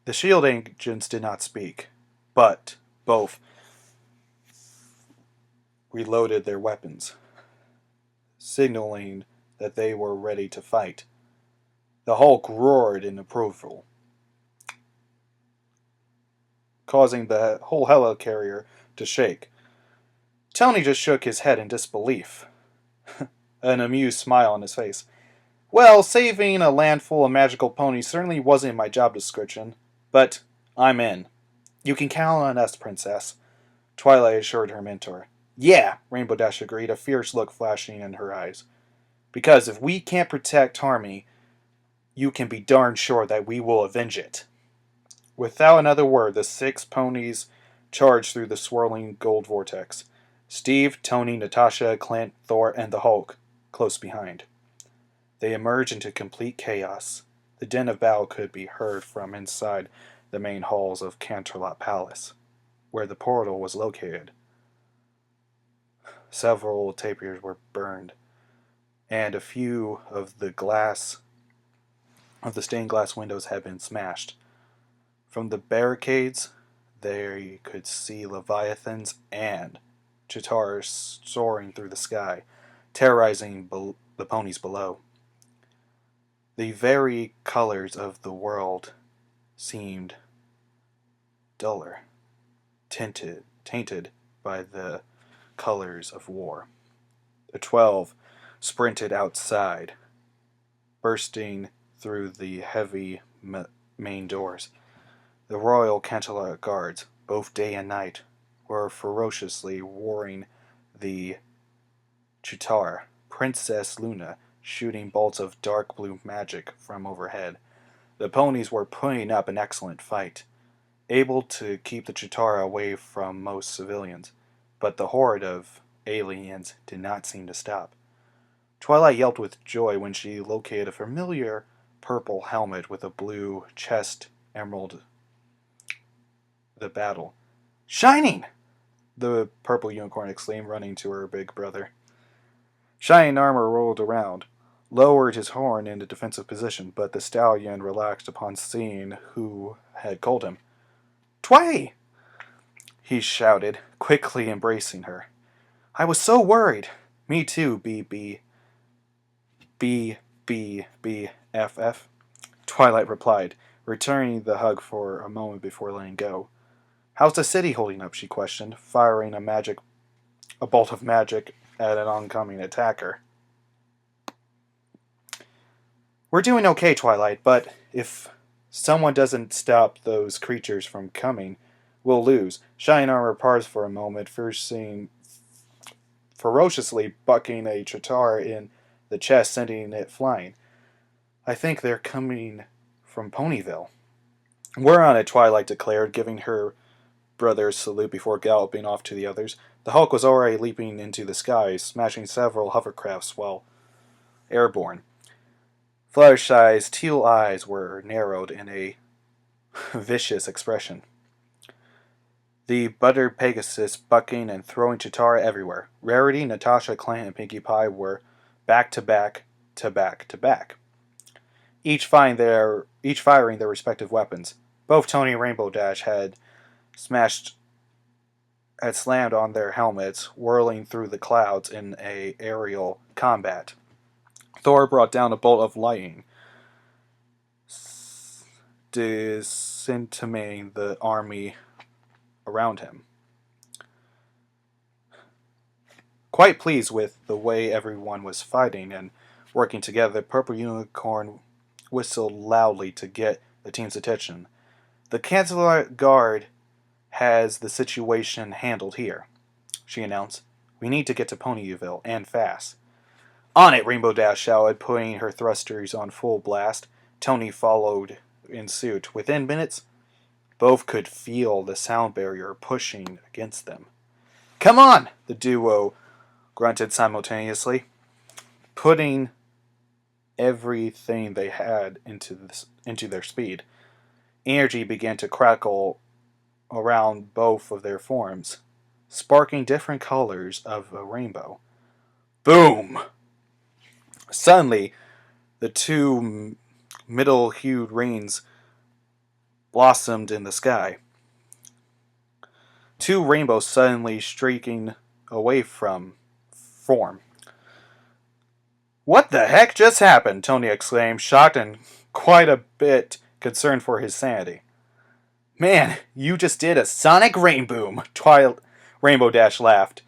The shield agents did not speak, but both reloaded their weapons, signaling that they were ready to fight. The Hulk roared in approval, causing the whole helicarrier to shake. Tony just shook his head in disbelief, an amused smile on his face. "Well, saving a land full of magical ponies certainly wasn't my job description, but I'm in. You can count on us, Princess," Twilight assured her mentor. "Yeah," Rainbow Dash agreed, a fierce look flashing in her eyes. "Because if we can't protect Harmony, you can be darn sure that we will avenge it." Without another word, the 6 ponies charged through the swirling gold vortex. Steve, Tony, Natasha, Clint, Thor, and the Hulk close behind. They emerged into complete chaos. The din of battle could be heard from inside the main halls of Canterlot Palace, where the portal was located. Several tapirs were burned, and a few of the stained glass windows had been smashed. From the barricades, they could see leviathans and Chitars soaring through the sky, terrorizing the ponies below. The very colors of the world seemed duller, tainted by the colors of war. The 12 sprinted outside, bursting through the heavy main doors. The Royal Canterlot Guards, both day and night, were ferociously warring the Chitar, Princess Luna shooting bolts of dark blue magic from overhead. The ponies were putting up an excellent fight, able to keep the Chitara away from most civilians, but the horde of aliens did not seem to stop. Twilight yelped with joy when she located a familiar purple helmet with a blue chest emerald the battle. "Shining!" the purple unicorn exclaimed, running to her big brother. Shining Armor rolled around, lowered his horn in a defensive position, but the stallion relaxed upon seeing who had called him. "Tway!" he shouted, quickly embracing her. "I was so worried." "Me too, BFF," Twilight replied, returning the hug for a moment before letting go. "How's the city holding up?" she questioned, firing a bolt of magic at an oncoming attacker. "We're doing okay, Twilight, but if someone doesn't stop those creatures from coming, we'll lose." Shining Armor paused for a moment, ferociously bucking a Chitar in the chest, sending it flying. "I think they're coming from Ponyville." "We're on it," Twilight declared, giving her brother a salute before galloping off to the others. The Hulk was already leaping into the sky, smashing several hovercrafts while airborne. Fluttershy's teal eyes were narrowed in a vicious expression. The buttered Pegasus bucking and throwing Chitara everywhere. Rarity, Natasha, Clint, and Pinkie Pie were back to back to back to back, each firing their respective weapons. Both Tony and Rainbow Dash had smashed had slammed on their helmets, whirling through the clouds in a aerial combat. Thor brought down a bolt of lightning, decimating the army around him. Quite pleased with the way everyone was fighting and working together, Purple Unicorn whistled loudly to get the team's attention. The Chancellor Guard has the situation handled here, she announced. We need to get to Ponyville, and fast. On it, Rainbow Dash shouted, putting her thrusters on full blast. Tony followed in suit. Within minutes, both could feel the sound barrier pushing against them. Come on, the duo grunted simultaneously, putting everything they had into their speed. Energy began to crackle around both of their forms, sparking different colors of a rainbow. Boom! Suddenly, the two middle-hued rings blossomed in the sky. Two rainbows suddenly streaking away from form. What the heck just happened? Tony exclaimed, shocked and quite a bit concerned for his sanity. Man, you just did a sonic rain boom, Rainbow Dash laughed.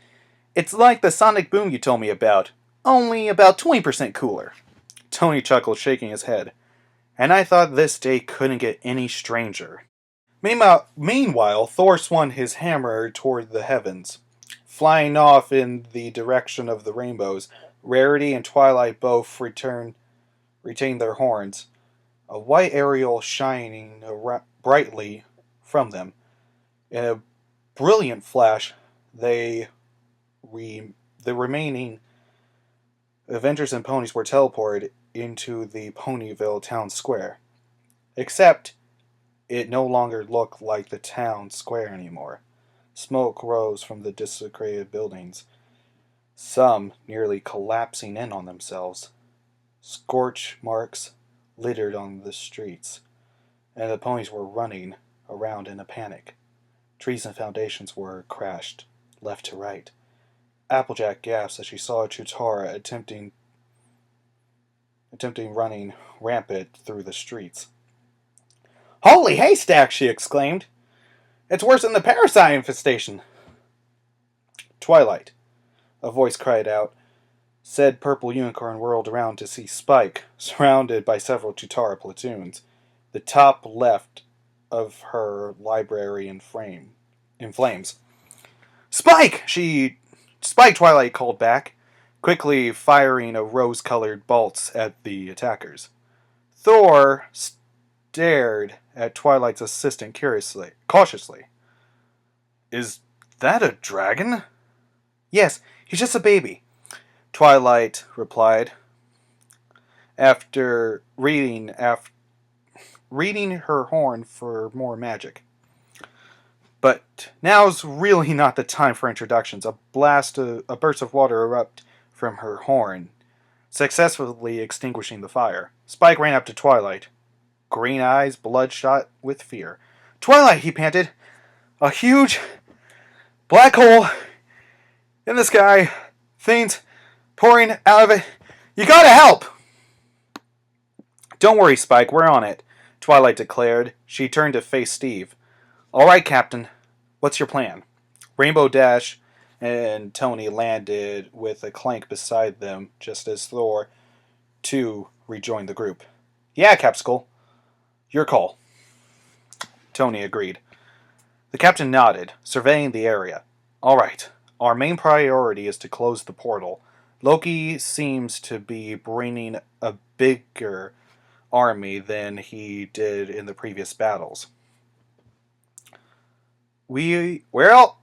It's like the sonic boom you told me about, only about 20% cooler. Tony chuckled, shaking his head. And I thought this day couldn't get any stranger. Meanwhile, Thor swung his hammer toward the heavens. Flying off in the direction of the rainbows, Rarity and Twilight both retained their horns, a white aerial shining brightly from them. In a brilliant flash, the remaining Avengers and ponies were teleported into the Ponyville town square. Except, it no longer looked like the town square anymore. Smoke rose from the desecrated buildings, some nearly collapsing in on themselves. Scorch marks littered on the streets, and the ponies were running around in a panic. Trees and foundations were crashed, left to right. Applejack gasped as she saw Chutara attempting running rampant through the streets. Holy haystack! She exclaimed. It's worse than the parasite infestation. Twilight, a voice cried out. Said Purple Unicorn whirled around to see Spike, surrounded by several Chutara platoons, the top left of her library in flames. Spike! Spike, Twilight called back, quickly firing a rose-colored bolts at the attackers. Thor stared at Twilight's assistant cautiously. Is that a dragon? Yes, he's just a baby, Twilight replied, after reading her horn for more magic. But now's really not the time for introductions. A burst of water erupted from her horn, successfully extinguishing the fire. Spike ran up to Twilight, green eyes bloodshot with fear. Twilight, he panted. A huge black hole in the sky. Things pouring out of it. You gotta help! Don't worry, Spike, we're on it, Twilight declared. She turned to face Steve. All right, Captain. What's your plan? Rainbow Dash and Tony landed with a clank beside them just as Thor, too, rejoined the group. Yeah, Capskull. Your call. Tony agreed. The captain nodded, surveying the area. All right. Our main priority is to close the portal. Loki seems to be bringing a bigger army than he did in the previous battles. We also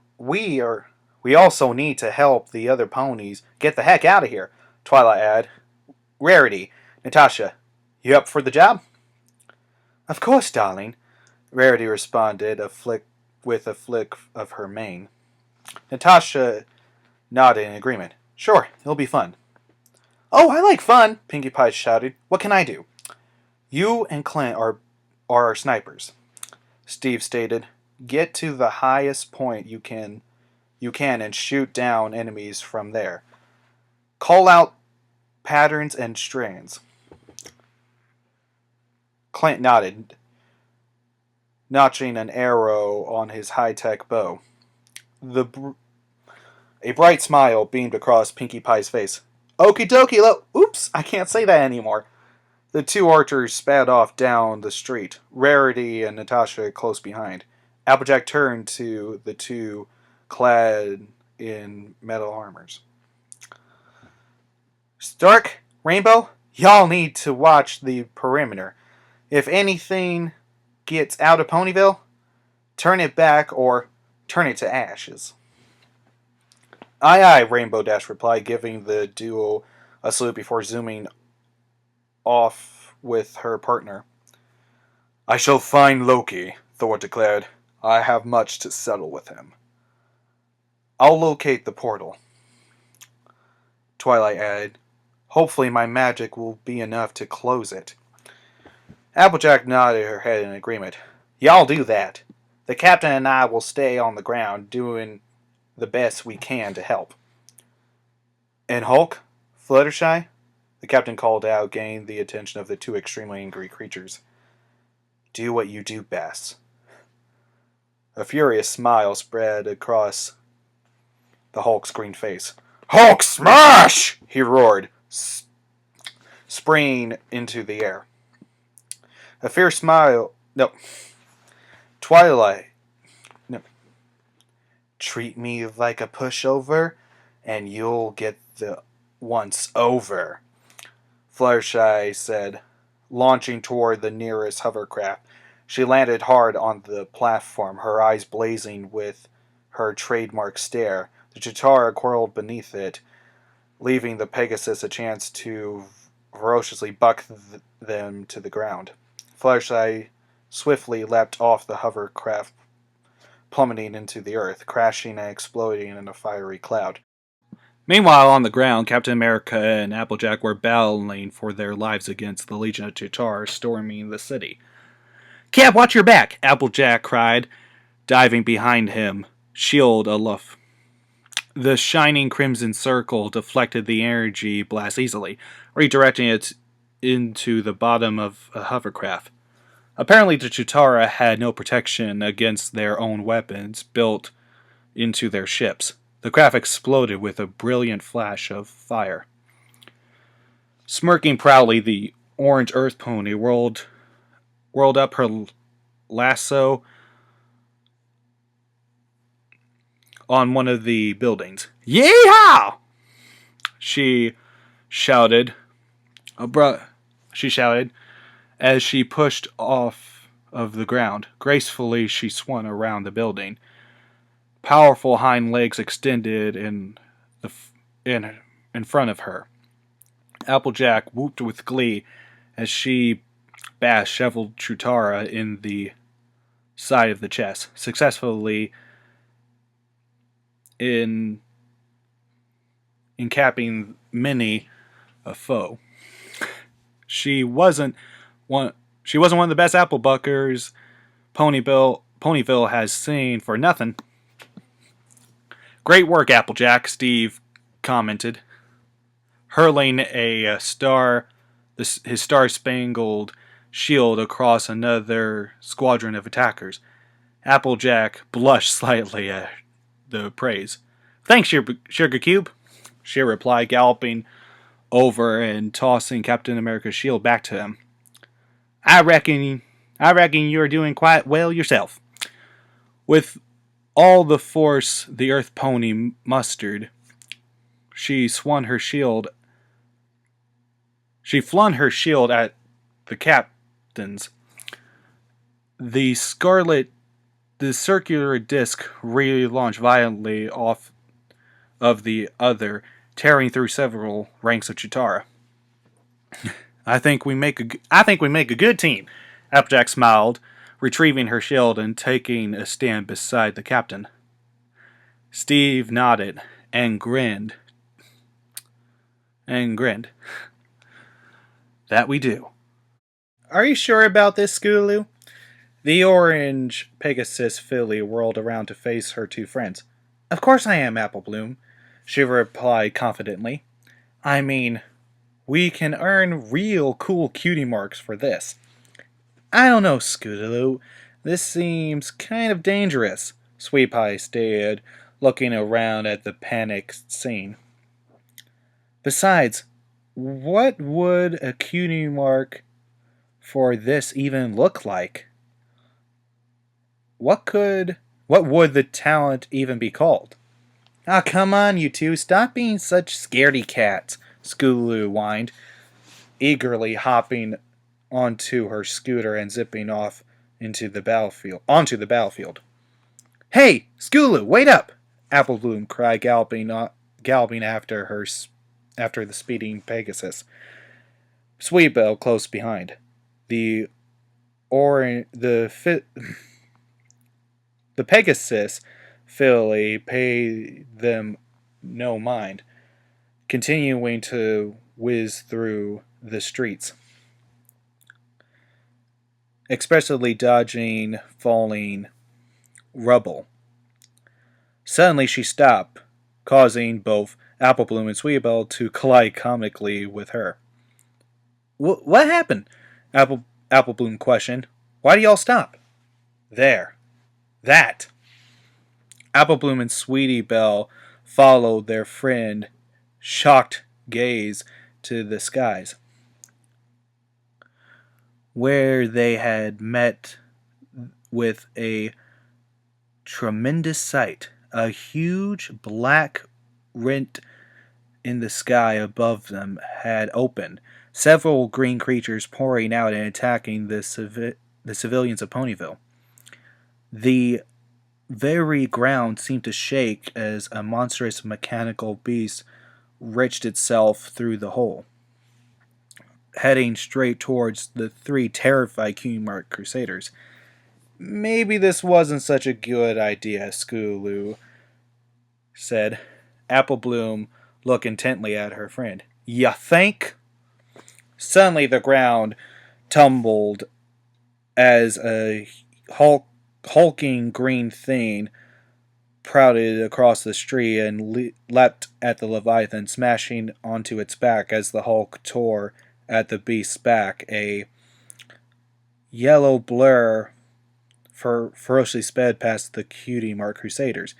need to help the other ponies get the heck out of here, Twilight added. Rarity, Natasha, you up for the job? Of course, darling, Rarity responded, with a flick of her mane. Natasha nodded in agreement. Sure, it'll be fun. Oh, I like fun, Pinkie Pie shouted. What can I do? You and Clint are our snipers, Steve stated. Get to the highest point you can you can and shoot down enemies from there. Call out patterns and strands. Clint nodded, notching an arrow on his high-tech bow. A bright smile beamed across Pinkie Pie's face. Okie dokie, oops, I can't say that anymore. The two archers sped off down the street, Rarity and Natasha close behind. Applejack turned to the two clad in metal armors. Stark, Rainbow, y'all need to watch the perimeter. If anything gets out of Ponyville, turn it back or turn it to ashes. Aye aye, Rainbow Dash replied, giving the duo a salute before zooming off with her partner. I shall find Loki, Thor declared. I have much to settle with him. I'll locate the portal, Twilight added. Hopefully my magic will be enough to close it. Applejack nodded her head in agreement. Y'all do that. The captain and I will stay on the ground, doing the best we can to help. And Hulk? Fluttershy? The captain called out, gaining the attention of the two extremely angry creatures. Do what you do best. A furious smile spread across the Hulk's green face. Hulk smash! He roared, springing into the air. A fierce smile. No. Twilight. No. Treat me like a pushover, and you'll get the once over, Fluttershy said, launching toward the nearest hovercraft. She landed hard on the platform, her eyes blazing with her trademark stare. The Chitara coiled beneath it, leaving the Pegasus a chance to ferociously buck them to the ground. Fluttershy swiftly leapt off the hovercraft, plummeting into the earth, crashing and exploding in a fiery cloud. Meanwhile, on the ground, Captain America and Applejack were battling for their lives against the Legion of Chitauri storming the city. Cap, watch your back! Applejack cried, diving behind him, shield aloft. The shining crimson circle deflected the energy blast easily, redirecting it into the bottom of a hovercraft. Apparently, the Chitauri had no protection against their own weapons built into their ships. The craft exploded with a brilliant flash of fire. Smirking proudly, the orange earth pony whirled up her lasso on one of the buildings. Yeehaw! She shouted as she pushed off of the ground. Gracefully, she swung around the building. Powerful hind legs extended in front of her. Applejack whooped with glee as she bashed several Chitauri in the side of the chest, successfully encapping many a foe. She wasn't one of the best apple buckers Ponyville has seen for nothing. Great work, Applejack, Steve commented, hurling his star-spangled shield across another squadron of attackers. Applejack blushed slightly at the praise. Thanks, Sugar Cube, she replied, galloping over and tossing Captain America's shield back to him. I reckon you're doing quite well yourself. With all the force the Earth Pony mustered, she flung her shield at the captains. The circular disc relaunched violently off of the other, tearing through several ranks of Chitauri. I think we make a good team. Applejack smiled, retrieving her shield and taking a stand beside the captain. Steve nodded and grinned. That we do. Are you sure about this, Scootaloo? The orange Pegasus filly whirled around to face her two friends. Of course I am, Apple Bloom, she replied confidently. I mean, we can earn real cool cutie marks for this. I don't know, Scootaloo. This seems kind of dangerous, Sweet Pie stared, looking around at the panicked scene. Besides, what would a cutie mark for this even look like? What could what would the talent even be called? Ah, come on, you two, stop being such scaredy cats, Scootaloo whined, eagerly hopping onto her scooter and zipping off onto the battlefield. Hey, Scootaloo, wait up! Apple Bloom cried, galloping after the speeding Pegasus. Sweetbell close behind. The or the fi- the Pegasus filly paid them no mind, continuing to whiz through the streets, expressively dodging falling rubble. Suddenly she stopped, causing both Applebloom and Sweetbell to collide comically with her. What happened? Applebloom questioned. Why do y'all stop? There. That. Applebloom and Sweetie Belle followed their friend shocked gaze to the skies, where they had met with a tremendous sight. A huge black rent in the sky above them had opened, several green creatures pouring out and attacking the civilians of Ponyville. The very ground seemed to shake as a monstrous mechanical beast wrenched itself through the hole, heading straight towards the three terrified Cutie-Mark Crusaders. Maybe this wasn't such a good idea, Scootaloo said. Apple Bloom looked intently at her friend. Ya think? Suddenly the ground tumbled as a hulking green thing prowled across the street and leapt at the Leviathan, smashing onto its back as the Hulk tore at the beast's back. A yellow blur ferociously sped past the Cutie Mark Crusaders,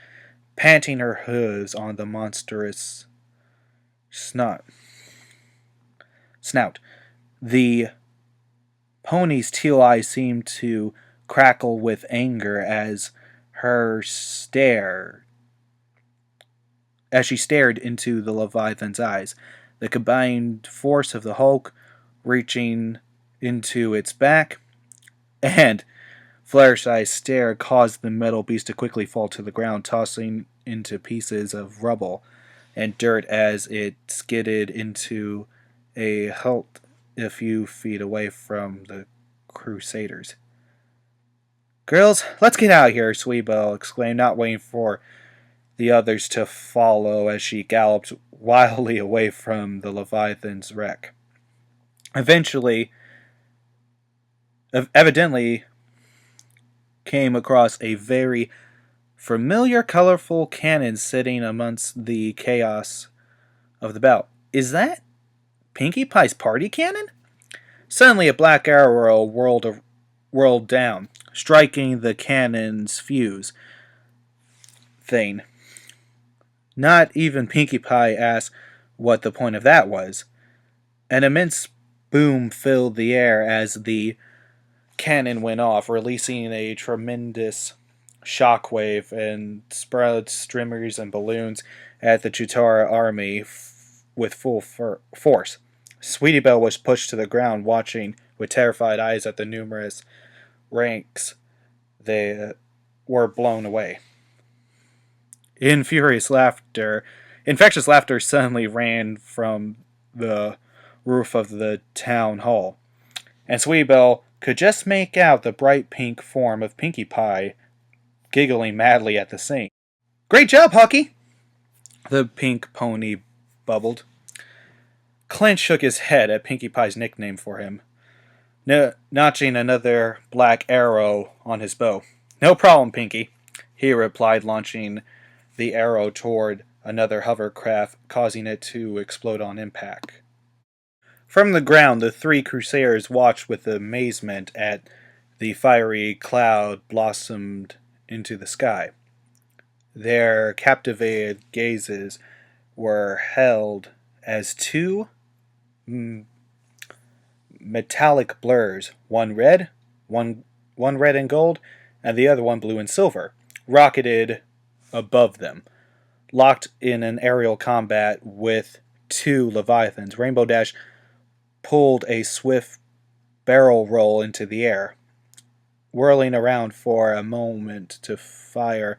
panting her hooves on the monstrous snout. The pony's teal eyes seemed to crackle with anger as she stared into the Leviathan's eyes. The combined force of the Hulk reaching into its back and Fluttershy's stare caused the metal beast to quickly fall to the ground, tossing into pieces of rubble and dirt as it skidded into a halt a few feet away from the Crusaders. Girls, let's get out of here, Sweetbell exclaimed, not waiting for the others to follow as she galloped wildly away from the Leviathan's wreck. Evidently came across a very familiar, colorful cannon sitting amongst the chaos of the battle. Is that Pinkie Pie's party cannon? Suddenly, a black arrow whirled down, striking the cannon's fuse thing. Not even Pinkie Pie asked what the point of that was. An immense boom filled the air as the cannon went off, releasing a tremendous shockwave and spread streamers and balloons at the Chutara army with full force. Sweetie Belle was pushed to the ground, watching with terrified eyes at the numerous ranks they were blown away. Infectious laughter suddenly ran from the roof of the town hall, and Sweetie Belle could just make out the bright pink form of Pinkie Pie giggling madly at the scene. Great job, Hucky! The pink pony bubbled. Clint shook his head at Pinkie Pie's nickname for him, notching another black arrow on his bow. No problem, Pinkie, he replied, launching the arrow toward another hovercraft, causing it to explode on impact. From the ground, the three crusaders watched with amazement at the fiery cloud blossomed into the sky. Their captivated gazes were held as two metallic blurs, one red and gold, and the other one blue and silver, rocketed above them, locked in an aerial combat with two Leviathans. Rainbow Dash pulled a swift barrel roll into the air, whirling around for a moment to fire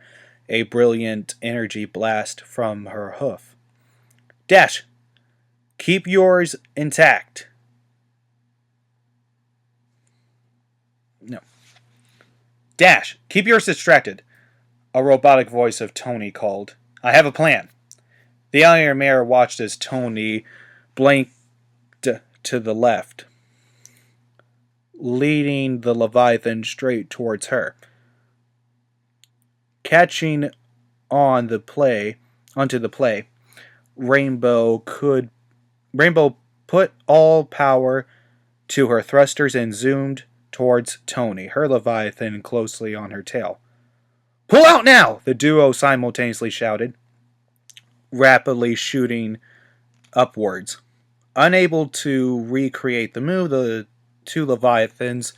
a brilliant energy blast from her hoof. Dash, keep yours intact. No. Dash, keep yours distracted. A robotic voice of Tony called. I have a plan. The Iron Mare watched as Tony blinked to the left, leading the Leviathan straight towards her. Catching onto the play, Rainbow put all power to her thrusters and zoomed towards Tony, her Leviathan closely on her tail. Pull out now! The duo simultaneously shouted, rapidly shooting upwards. Unable to recreate the move, the two Leviathans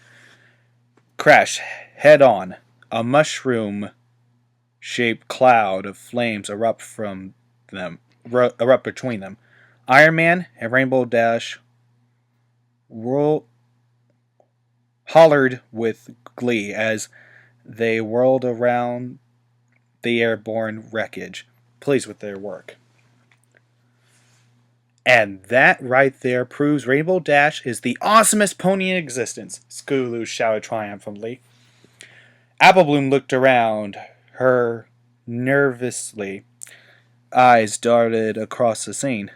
crash head on. A mushroom-shaped cloud of flames erupt between them. Iron Man and Rainbow Dash hollered with glee as they whirled around the airborne wreckage, pleased with their work. And that right there proves Rainbow Dash is the awesomest pony in existence, Scootaloo shouted triumphantly. Applebloom looked around her nervously. Eyes darted across the scene.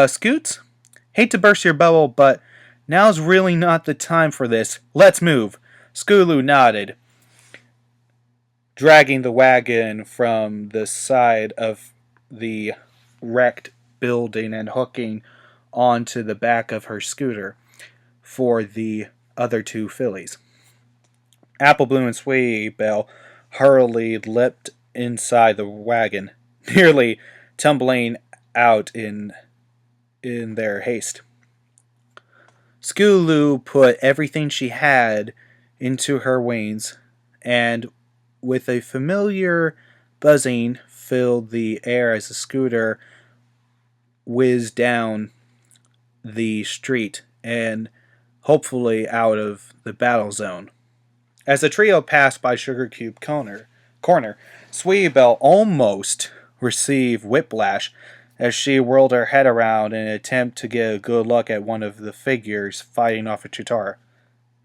Scoots? Hate to burst your bubble, but now's really not the time for this. Let's move. Scootaloo nodded, dragging the wagon from the side of the wrecked building and hooking onto the back of her scooter for the other two fillies. Applebloom and Sweetie Belle hurriedly leapt inside the wagon, nearly tumbling out in their haste. Scootaloo put everything she had into her wings, and with a familiar buzzing filled the air as the scooter whizzed down the street and hopefully out of the battle zone. As the trio passed by Sugar Cube Corner, Sweetie Belle almost received whiplash as she whirled her head around in an attempt to get a good look at one of the figures fighting off a Chitara.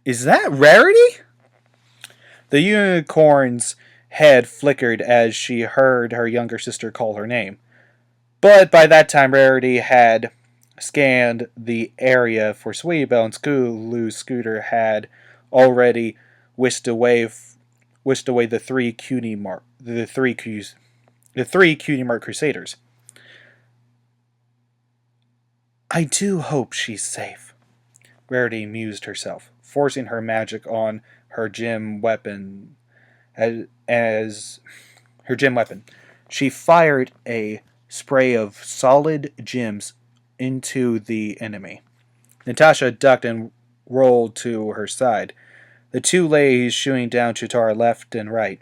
Is that Rarity? The unicorn's head flickered as she heard her younger sister call her name. But by that time, Rarity had scanned the area for Sweetie Belle, and Scootaloo's scooter had already whisked away the three Cutie Mark Crusaders. I do hope she's safe, Rarity mused herself, forcing her magic on her gem weapon as her gem weapon. She fired a spray of solid gems into the enemy. Natasha ducked and rolled to her side. The two ladies shooting down Chitara left and right.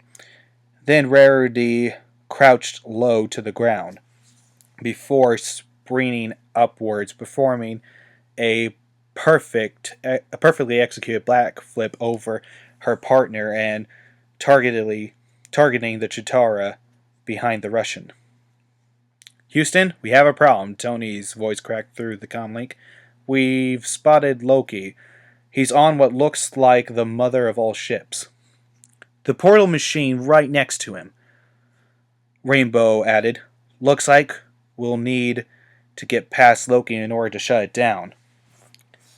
Then Rarity crouched low to the ground before springing upwards, performing a perfectly executed black flip over her partner and targeting the Chitara behind the Russian. Houston, we have a problem, Tony's voice cracked through the comlink. We've spotted Loki. He's on what looks like the mother of all ships. The portal machine right next to him, Rainbow added. Looks like we'll need to get past Loki in order to shut it down.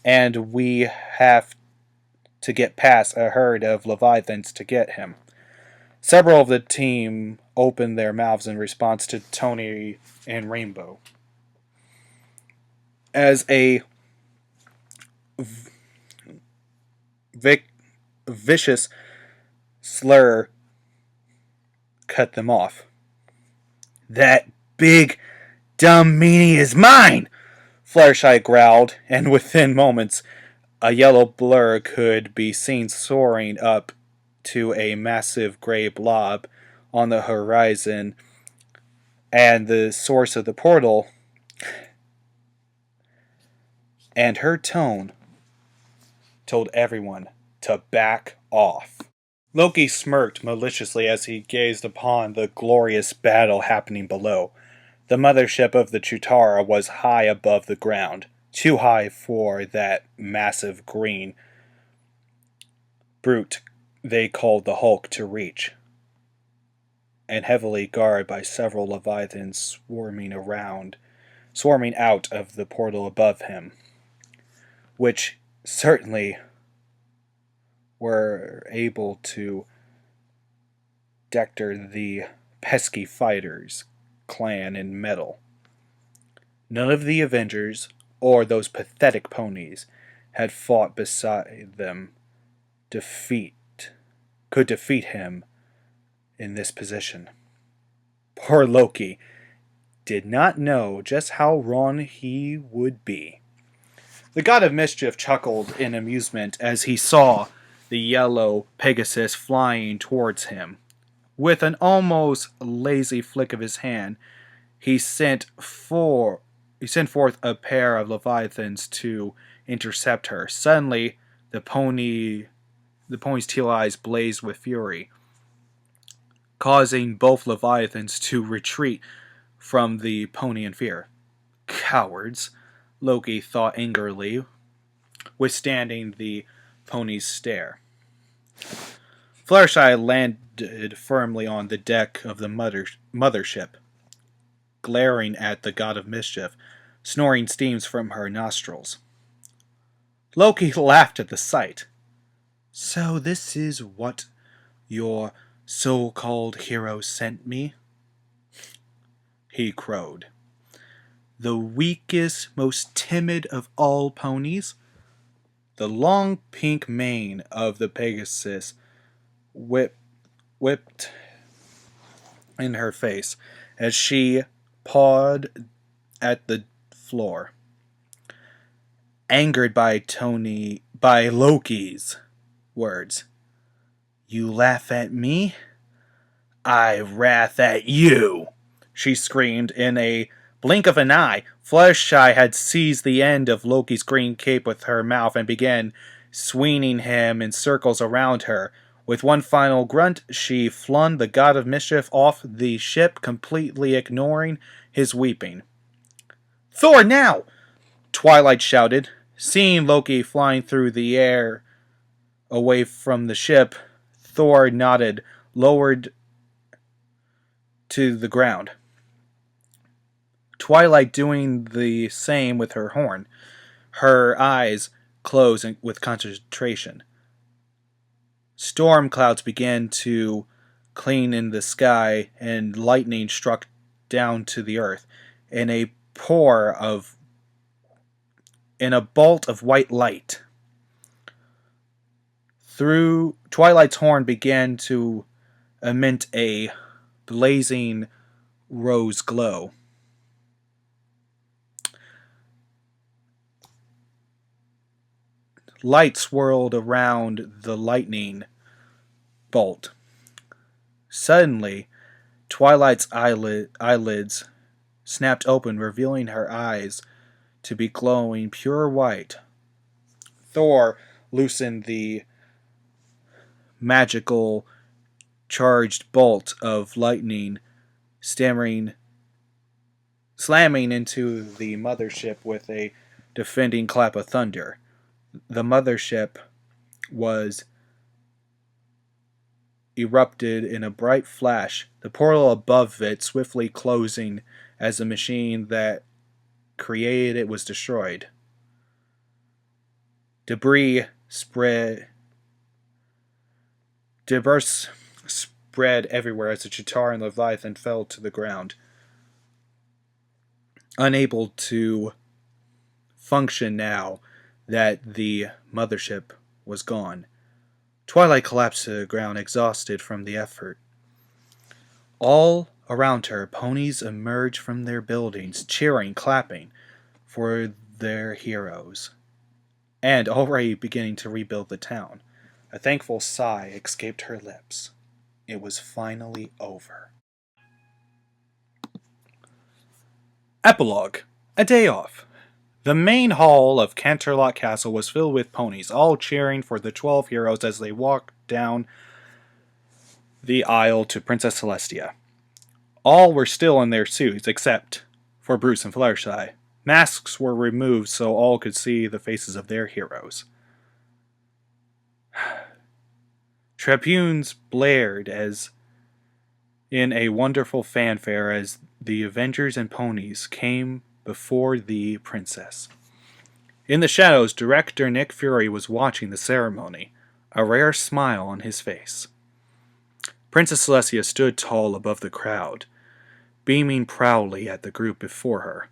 And we have to get past a herd of Leviathans to get him. Several of the team opened their mouths in response to Tony and Rainbow. As a vic- vicious slur cut them off. "That big, dumb meanie is mine!" Fluttershy growled, and within moments, a yellow blur could be seen soaring up to a massive gray blob on the horizon, and the source of the portal, and her tone told everyone to back off. Loki smirked maliciously as he gazed upon the glorious battle happening below. The mothership of the Chutara was high above the ground, too high for that massive green brute they called the Hulk to reach, and heavily guarded by several leviathans swarming out of the portal above him, which certainly were able to deter the pesky fighters clan in metal. None of the Avengers, or those pathetic ponies, had fought beside them could defeat him in this position. Poor Loki did not know just how wrong he would be. The God of Mischief chuckled in amusement as he saw the yellow Pegasus flying towards him. With an almost lazy flick of his hand, he sent forth a pair of leviathans to intercept her. Suddenly, the pony's teal eyes blazed with fury, causing both leviathans to retreat from the pony in fear. "Cowards," Loki thought angrily, withstanding the pony's stare. Fluttershy landed firmly on the deck of the mothership, glaring at the God of Mischief, snoring steams from her nostrils. Loki laughed at the sight. "So this is what your so-called hero sent me?" he crowed. "The weakest, most timid of all ponies?" The long pink mane of the Pegasus whipped in her face as she pawed at the floor. Angered by Loki's words. "You laugh at me? I wrath at you!" she screamed. In a blink of an eye, Fluttershy had seized the end of Loki's green cape with her mouth and began swinging him in circles around her. With one final grunt, she flung the God of Mischief off the ship, completely ignoring his weeping. "Thor, now!" Twilight shouted. Seeing Loki flying through the air away from the ship, Thor nodded, lowered to the ground. Twilight doing the same with her horn, her eyes closed with concentration. Storm clouds began to clean in the sky, and lightning struck down to the earth in a bolt of white light. Through Twilight's horn began to emit a blazing rose glow. Light swirled around the lightning bolt. Suddenly, Twilight's eyelids snapped open, revealing her eyes to be glowing pure white. Thor loosened the magical charged bolt of lightning, slamming into the mothership with a defending clap of thunder. The mothership was erupted in a bright flash, the portal above it swiftly closing as the machine that created it was destroyed. Debris spread everywhere as the Chitauri and Leviathan fell to the ground, unable to function now that the mothership was gone. Twilight collapsed to the ground, exhausted from the effort. All around her, ponies emerged from their buildings, cheering, clapping for their heroes, and already beginning to rebuild the town. A thankful sigh escaped her lips. It was finally over. Epilogue. A day off. The main hall of Canterlot Castle was filled with ponies, all cheering for the 12 heroes as they walked down the aisle to Princess Celestia. All were still in their suits, except for Bruce and Fluttershy. Masks were removed so all could see the faces of their heroes. Tribunes blared as in a wonderful fanfare as the Avengers and ponies came before the princess. In the shadows, director Nick Fury was watching the ceremony, a rare smile on his face. Princess Celestia stood tall above the crowd, beaming proudly at the group before her.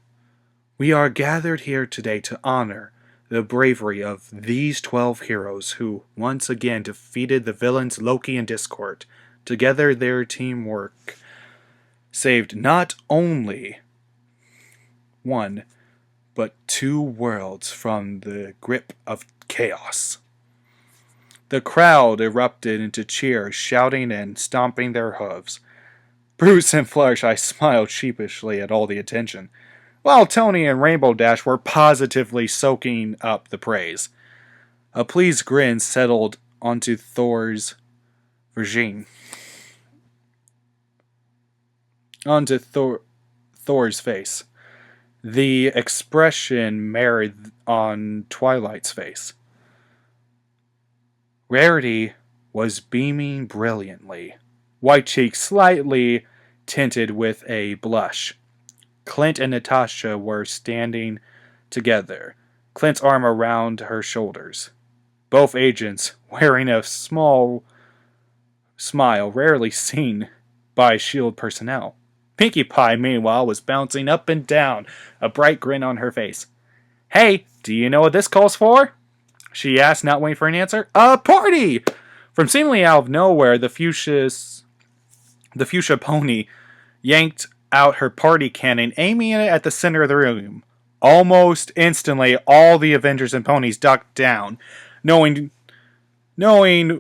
We are gathered here today to honor the bravery of these 12 heroes who once again defeated the villains Loki and Discord. Together their teamwork saved not only one, but 2 worlds from the grip of chaos. The crowd erupted into cheers, shouting and stomping their hooves. Bruce and Fluttershy smiled sheepishly at all the attention, while Tony and Rainbow Dash were positively soaking up the praise. A pleased grin settled onto Thor's face. The expression mirrored on Twilight's face. Rarity was beaming brilliantly, white cheeks slightly tinted with a blush. Clint and Natasha were standing together, Clint's arm around her shoulders. Both agents wearing a small smile rarely seen by S.H.I.E.L.D. personnel. Pinkie Pie, meanwhile, was bouncing up and down, a bright grin on her face. Hey, do you know what this calls for? She asked, not waiting for an answer. A party! From seemingly out of nowhere, the fuchsia pony yanked out her party cannon, aiming it at the center of the room. Almost instantly, all the Avengers and ponies ducked down, knowing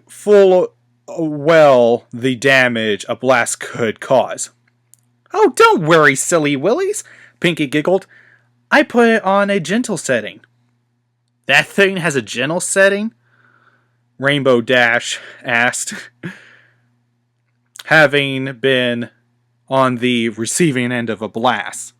full well the damage a blast could cause. Oh, don't worry, silly willies, Pinkie giggled. I put it on a gentle setting. That thing has a gentle setting? Rainbow Dash asked, having been on the receiving end of a blast.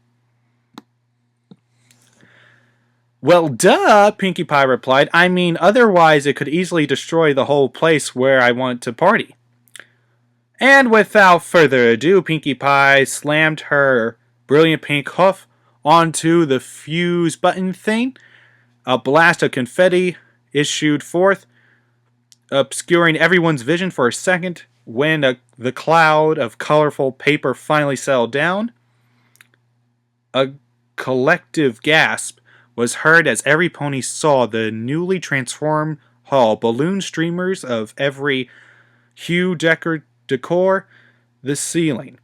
Well, duh, Pinkie Pie replied. I mean, otherwise it could easily destroy the whole place where I want to party. And without further ado, Pinkie Pie slammed her brilliant pink hoof onto the fuse button thing. A blast of confetti issued forth, obscuring everyone's vision for a second. When the cloud of colorful paper finally settled down, a collective gasp was heard as every pony saw the newly transformed hall. Balloon streamers of every hue decor the ceiling,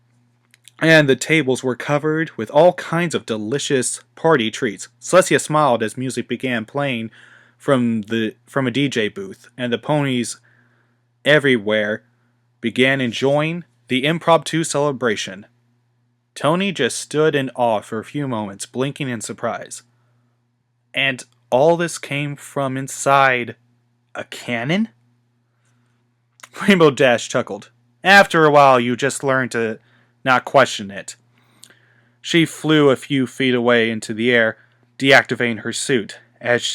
and the tables were covered with all kinds of delicious party treats. Celestia smiled as music began playing from a DJ booth, and the ponies everywhere began enjoying the impromptu celebration. Tony just stood in awe for a few moments, blinking in surprise. And all this came from inside a cannon? Rainbow Dash chuckled. After a while, you just learn to not question it. She flew a few feet away into the air, deactivating her suit, as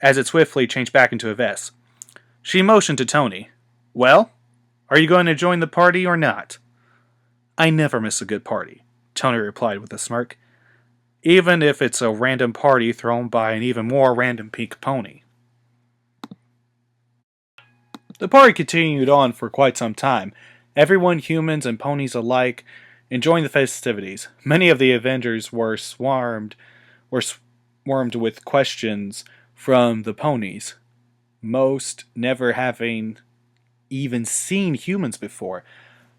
it swiftly changed back into a vest. She motioned to Tony. Well, are you going to join the party or not? I never miss a good party, Tony replied with a smirk. Even if it's a random party thrown by an even more random pink pony. The party continued on for quite some time, everyone, humans and ponies alike, enjoying the festivities. Many of the Avengers were swarmed with questions from the ponies, most never having even seen humans before.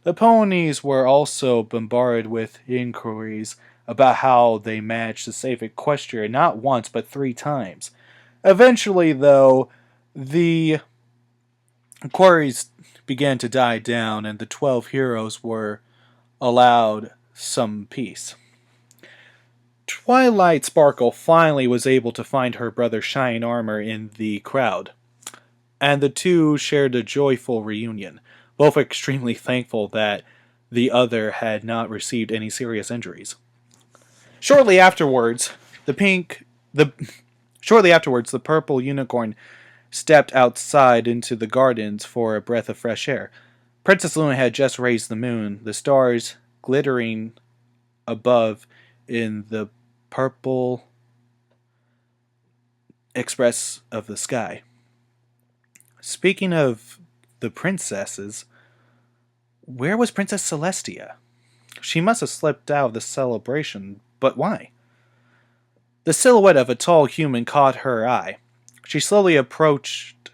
The ponies were also bombarded with inquiries about how they managed to save Equestria not once but 3 times. Eventually, though, the inquiries began to die down and the 12 heroes were allowed some peace. Twilight Sparkle finally was able to find her brother Shine Armor in the crowd, and the two shared a joyful reunion, both extremely thankful that the other had not received any serious injuries. Shortly afterwards, the pink the shortly afterwards the purple unicorn stepped outside into the gardens for a breath of fresh air. Princess Luna had just raised the moon, the stars glittering above in the purple express of the sky. Speaking of the princesses, where was Princess Celestia? She must have slipped out of the celebration, but why? The silhouette of a tall human caught her eye. She slowly approached,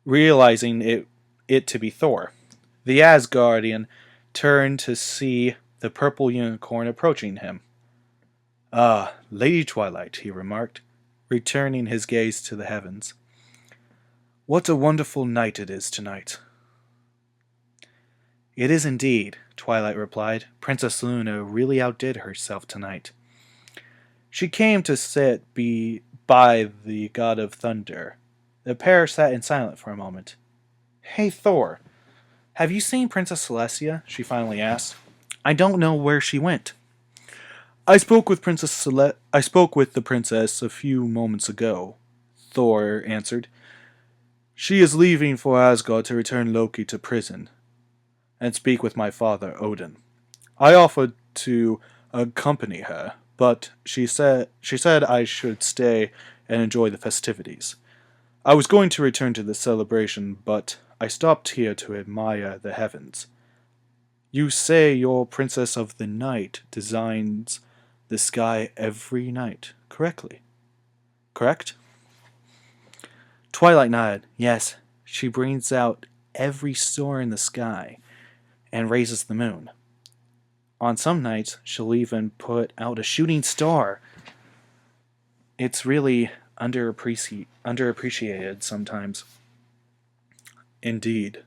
realizing it to be Thor. The Asgardian turned to see the purple unicorn approaching him. Ah, Lady Twilight, he remarked, returning his gaze to the heavens. What a wonderful night it is tonight. It is indeed, Twilight replied. Princess Luna really outdid herself tonight. She came to sit by the god of thunder. The pair sat in silence for a moment. Hey, Thor, have you seen Princess Celestia? She finally asked. I don't know where she went. I spoke with the princess a few moments ago, Thor answered. She is leaving for Asgard to return Loki to prison and speak with my father, Odin. I offered to accompany her, but she said I should stay and enjoy the festivities. I was going to return to the celebration, but I stopped here to admire the heavens. You say your Princess of the Night designs the sky every night, correct? Twilight nodded. Yes, she brings out every star in the sky and raises the moon. On some nights, she'll even put out a shooting star. It's really underappreciated sometimes. Indeed.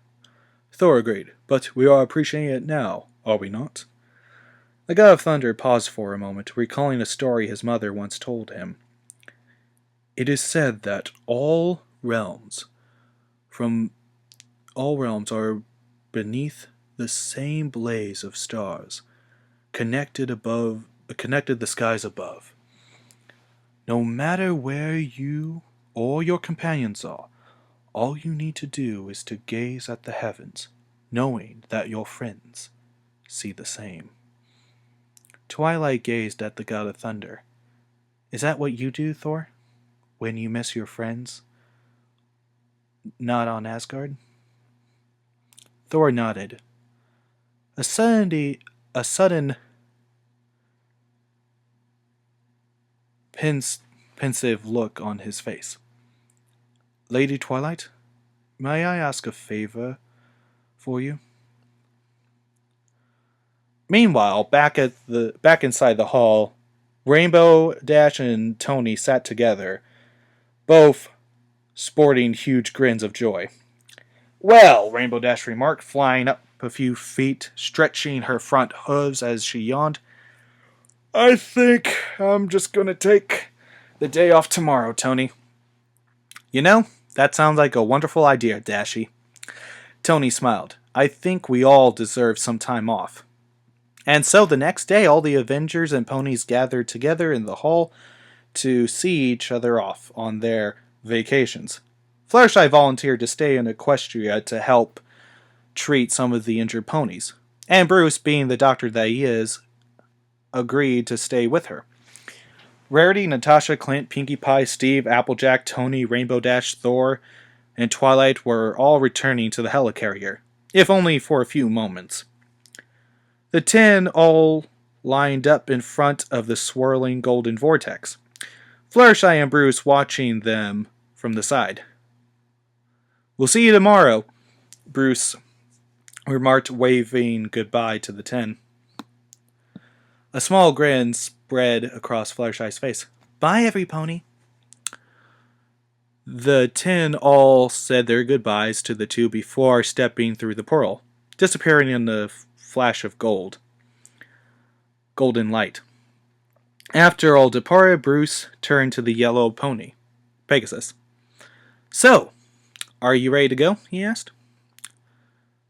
Thor agreed, but we are appreciating it now, are we not? The God of Thunder paused for a moment, recalling a story his mother once told him. It is said that from all realms are beneath the same blaze of stars, connected the skies above. No matter where you or your companions are, all you need to do is to gaze at the heavens, knowing that your friends see the same. Twilight gazed at the God of Thunder. Is that what you do, Thor, when you miss your friends? Not on Asgard? Thor nodded. A sudden pensive look on his face. Lady Twilight, may I ask a favor for you? Meanwhile, back inside the hall, Rainbow Dash and Tony sat together, both sporting huge grins of joy. Well, Rainbow Dash remarked, flying up a few feet, stretching her front hooves as she yawned. I think I'm just gonna take the day off tomorrow, Tony. You know, that sounds like a wonderful idea, Dashy. Tony smiled. I think we all deserve some time off. And so the next day, all the Avengers and ponies gathered together in the hall to see each other off on their vacations. Fluttershy volunteered to stay in Equestria to help treat some of the injured ponies, and Bruce, being the doctor that he is, agreed to stay with her. Rarity, Natasha, Clint, Pinkie Pie, Steve, Applejack, Tony, Rainbow Dash, Thor, and Twilight were all returning to the helicarrier, if only for a few moments. The 10 all lined up in front of the swirling golden vortex, Fluttershy and Bruce watching them from the side. "We'll see you tomorrow," Bruce remarked, waving goodbye to the 10. A small grin spread across Fluttershy's face. "Bye, every pony." The 10 all said their goodbyes to the two before stepping through the portal, disappearing in the flash of golden light. After all departed, Bruce turned to the yellow pony, Pegasus. "So, are you ready to go?" he asked.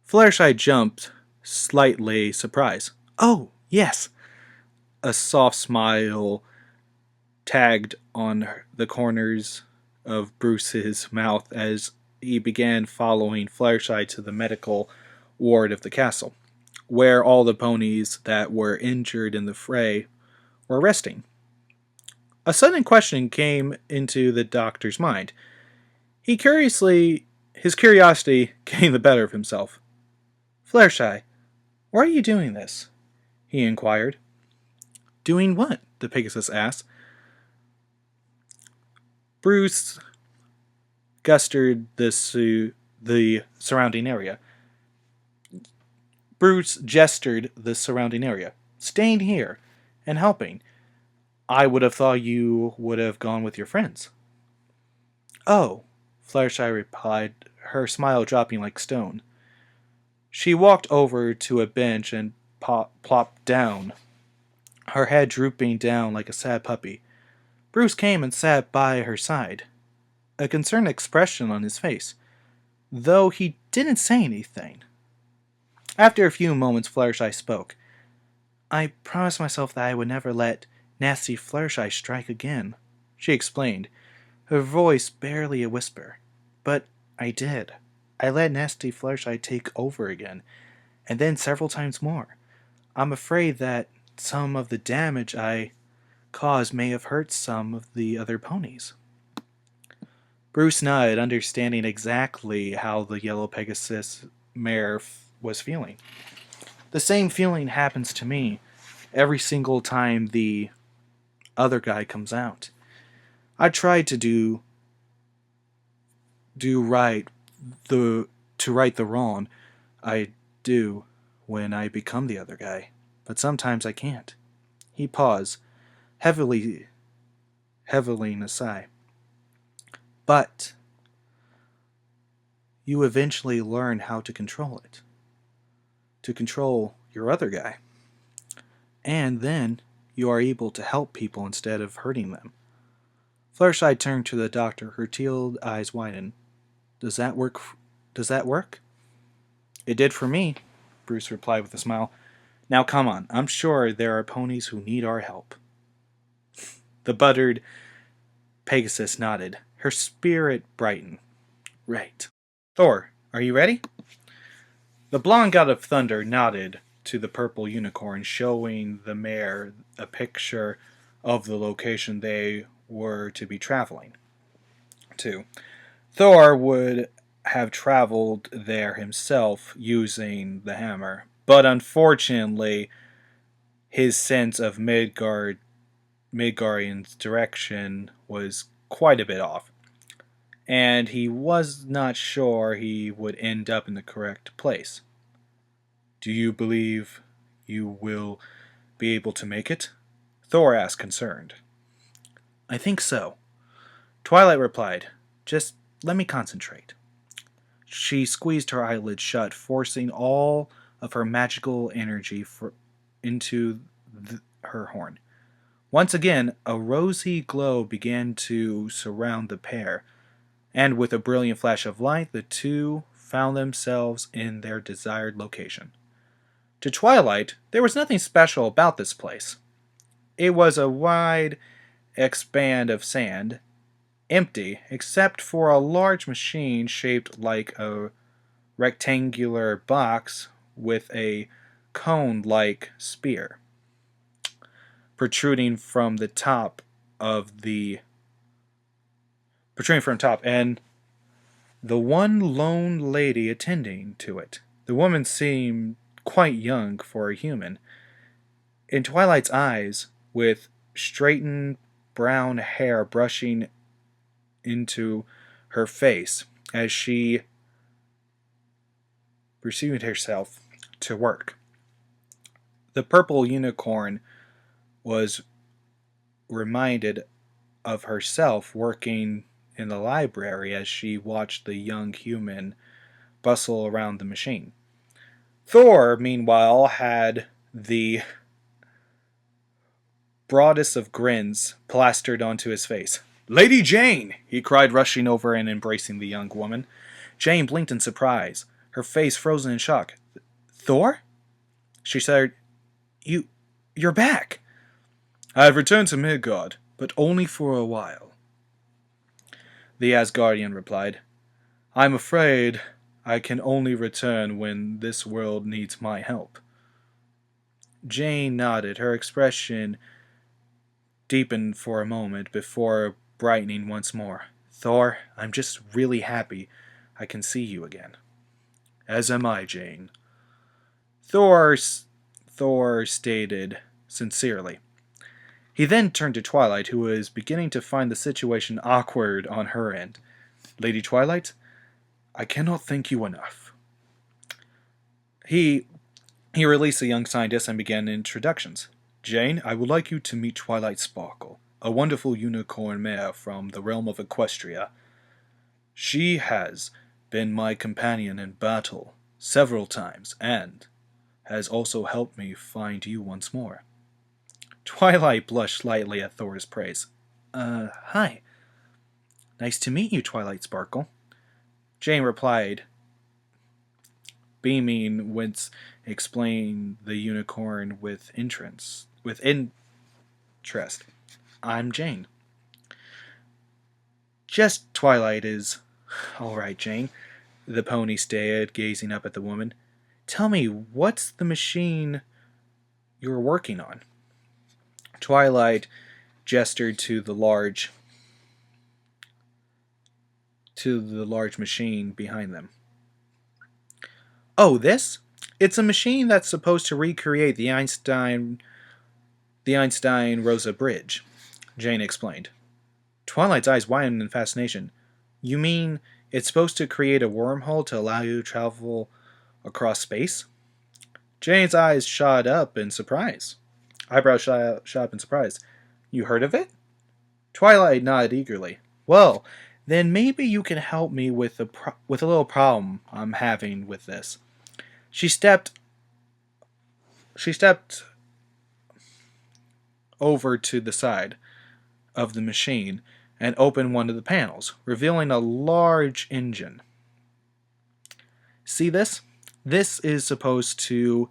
Fluttershy jumped, slightly surprised. "Oh, yes." A soft smile tagged on the corners of Bruce's mouth as he began following Fluttershy to the medical ward of the castle, where all the ponies that were injured in the fray were resting. A sudden question came into the doctor's mind. His curiosity getting the better of himself. "Fluttershy, why are you doing this?" he inquired. "Doing what?" the Pegasus asked. Bruce gestured the surrounding area. "Staying here and helping. I would have thought you would have gone with your friends." "Oh," Fluttershy replied, her smile dropping like stone. She walked over to a bench and plopped down, her head drooping down like a sad puppy. Bruce came and sat by her side, a concerned expression on his face, though he didn't say anything. After a few moments, Fluttershy spoke. "I promised myself that I would never let nasty Fluttershy strike again," she explained, her voice barely a whisper. "But I did. I let nasty Fluttershy take over again, and then several times more. I'm afraid that some of the damage I caused may have hurt some of the other ponies." Bruce nodded, understanding exactly how the yellow Pegasus mare was feeling. "The same feeling happens to me every single time the other guy comes out. I try to do right to right the wrong I do when I become the other guy, but sometimes I can't." He paused, heavily in a sigh. "But you eventually learn how to control it. To control your other guy. And then you are able to help people instead of hurting them." Fluttershy turned to the doctor, her teal eyes widened. Does that work? "It did for me," Bruce replied with a smile. "Now come on, I'm sure there are ponies who need our help." The buttered Pegasus nodded, her spirit brightened. "Right. Thor, are you ready?" The blonde god of thunder nodded to the purple unicorn, showing the mare a picture of the location they were to be traveling to. Thor would have traveled there himself using the hammer, but unfortunately his sense of Midgard's direction was quite a bit off, and he was not sure he would end up in the correct place. "Do you believe you will be able to make it?" Thor asked, concerned. "I think so," Twilight replied. "Just let me concentrate." She squeezed her eyelids shut, forcing all of her magical energy into her horn. Once again, a rosy glow began to surround the pair, and with a brilliant flash of light, the two found themselves in their desired location. To Twilight, there was nothing special about this place. It was a wide expanse of sand, empty except for a large machine shaped like a rectangular box with a cone-like spear protruding from the top and the one lone lady attending to it. The woman seemed quite young for a human. In Twilight's eyes, with straightened brown hair brushing into her face as she pursued herself to work. The purple unicorn was reminded of herself working in the library as she watched the young human bustle around the machine. Thor, meanwhile, had the broadest of grins plastered onto his face. "Lady Jane!" he cried, rushing over and embracing the young woman. Jane blinked in surprise, her face frozen in shock. "Thor?" She said, You're back." "I have returned to Midgard, but only for a while," the Asgardian replied. "I'm afraid I can only return when this world needs my help." Jane nodded, her expression deepened for a moment before brightening once more. "Thor, I'm just really happy I can see you again." "As am I, Jane," Thor stated sincerely. He then turned to Twilight, who was beginning to find the situation awkward on her end. "Lady Twilight, I cannot thank you enough." He released the young scientist and began introductions. "Jane, I would like you to meet Twilight Sparkle, a wonderful unicorn mare from the realm of Equestria. She has been my companion in battle several times and has also helped me find you once more." Twilight blushed slightly at Thor's praise. Hi. Nice to meet you, Twilight Sparkle." Jane replied, beaming, whence explained the unicorn with interest. "I'm Jane." "Just Twilight is all right, Jane," the pony stated, gazing up at the woman. "Tell me, what's the machine you're working on?" Twilight gestured to the large machine behind them. "Oh, this? It's a machine that's supposed to recreate the Einstein-Rosa bridge," Jane explained. Twilight's eyes widened in fascination. "You mean it's supposed to create a wormhole to allow you to travel across space?" Jane's eyes shot up in surprise. Eyebrows shot up in surprise. "You heard of it?" Twilight nodded eagerly. "Well, then maybe you can help me with a little problem I'm having with this." She stepped over to the side of the machine and opened one of the panels, revealing a large engine. "See this? This is supposed to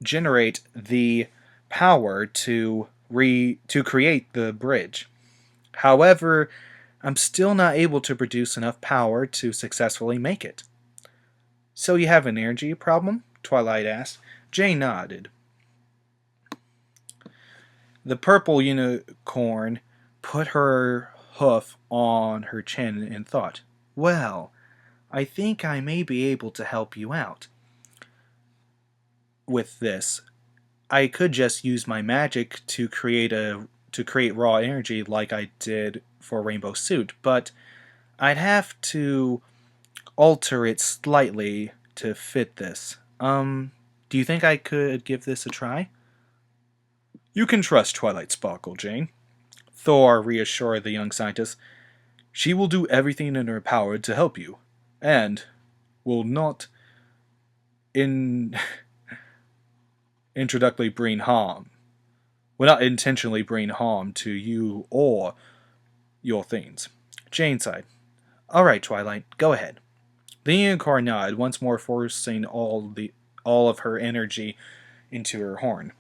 generate the power to create the bridge. However, I'm still not able to produce enough power to successfully make it." "So you have an energy problem?" Twilight asked. Jane nodded. The purple unicorn put her hoof on her chin and thought, "Well, I think I may be able to help you out with this. I could just use my magic to create raw energy like I did for Rainbow Suit, but I'd have to alter it slightly to fit this. Do you think I could give this a try?" "You can trust Twilight Sparkle, Jane," Thor reassured the young scientist. "She will do everything in her power to help you, and will not introductively bring harm. Will not intentionally bring harm to you or your things." Jane sighed. "All right, Twilight, go ahead." The unicorn nodded, once more forcing all of her energy into her horn.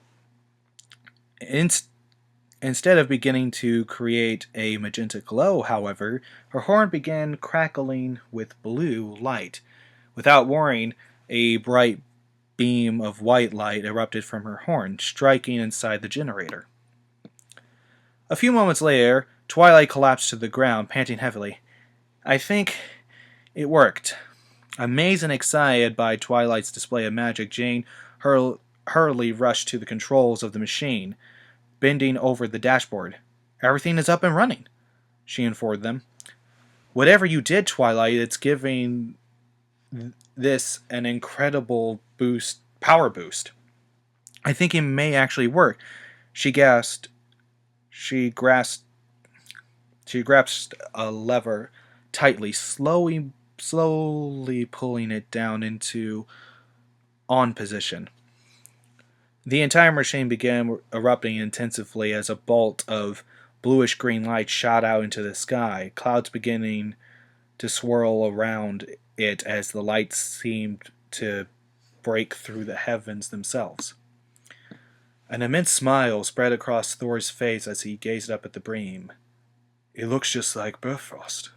Instead of beginning to create a magenta glow, however, her horn began crackling with blue light. Without warning, a bright beam of white light erupted from her horn, striking inside the generator. A few moments later, Twilight collapsed to the ground, panting heavily. I think it worked. Amazed and excited by Twilight's display of magic, Jane hurriedly rushed to the controls of the machine, bending over the dashboard. Everything is up and running, she informed them. Whatever you did, Twilight, it's giving this an incredible power boost. I think it may actually work. She gasped. She grasped. She grasped a lever tightly, slowly pulling it down into on position. The entire machine began erupting intensively as a bolt of bluish green light shot out into the sky, clouds beginning to swirl around it as the light seemed to break through the heavens themselves. An immense smile spread across Thor's face as he gazed up at the beam. "It looks just like Bifrost,"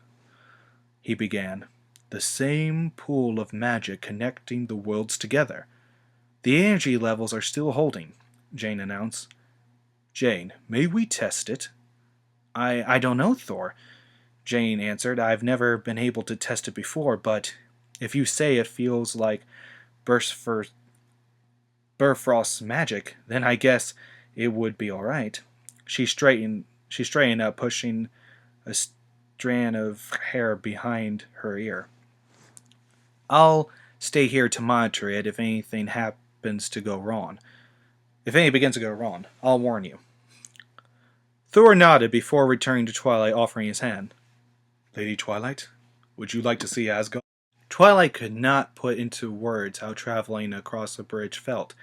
he began. "The same pool of magic connecting the worlds together. The energy levels are still holding," Jane announced. "Jane, may we test it?" I don't know, Thor," Jane answered. "I've never been able to test it before, but if you say it feels like Bifrost's magic, then I guess it would be all right." She straightened up, pushing a strand of hair behind her ear. "I'll stay here to monitor it if anything happens to go wrong. If anything begins to go wrong, I'll warn you." Thor nodded before returning to Twilight, offering his hand. "Lady Twilight, would you like to see Asgard?" Twilight could not put into words how traveling across the bridge felt.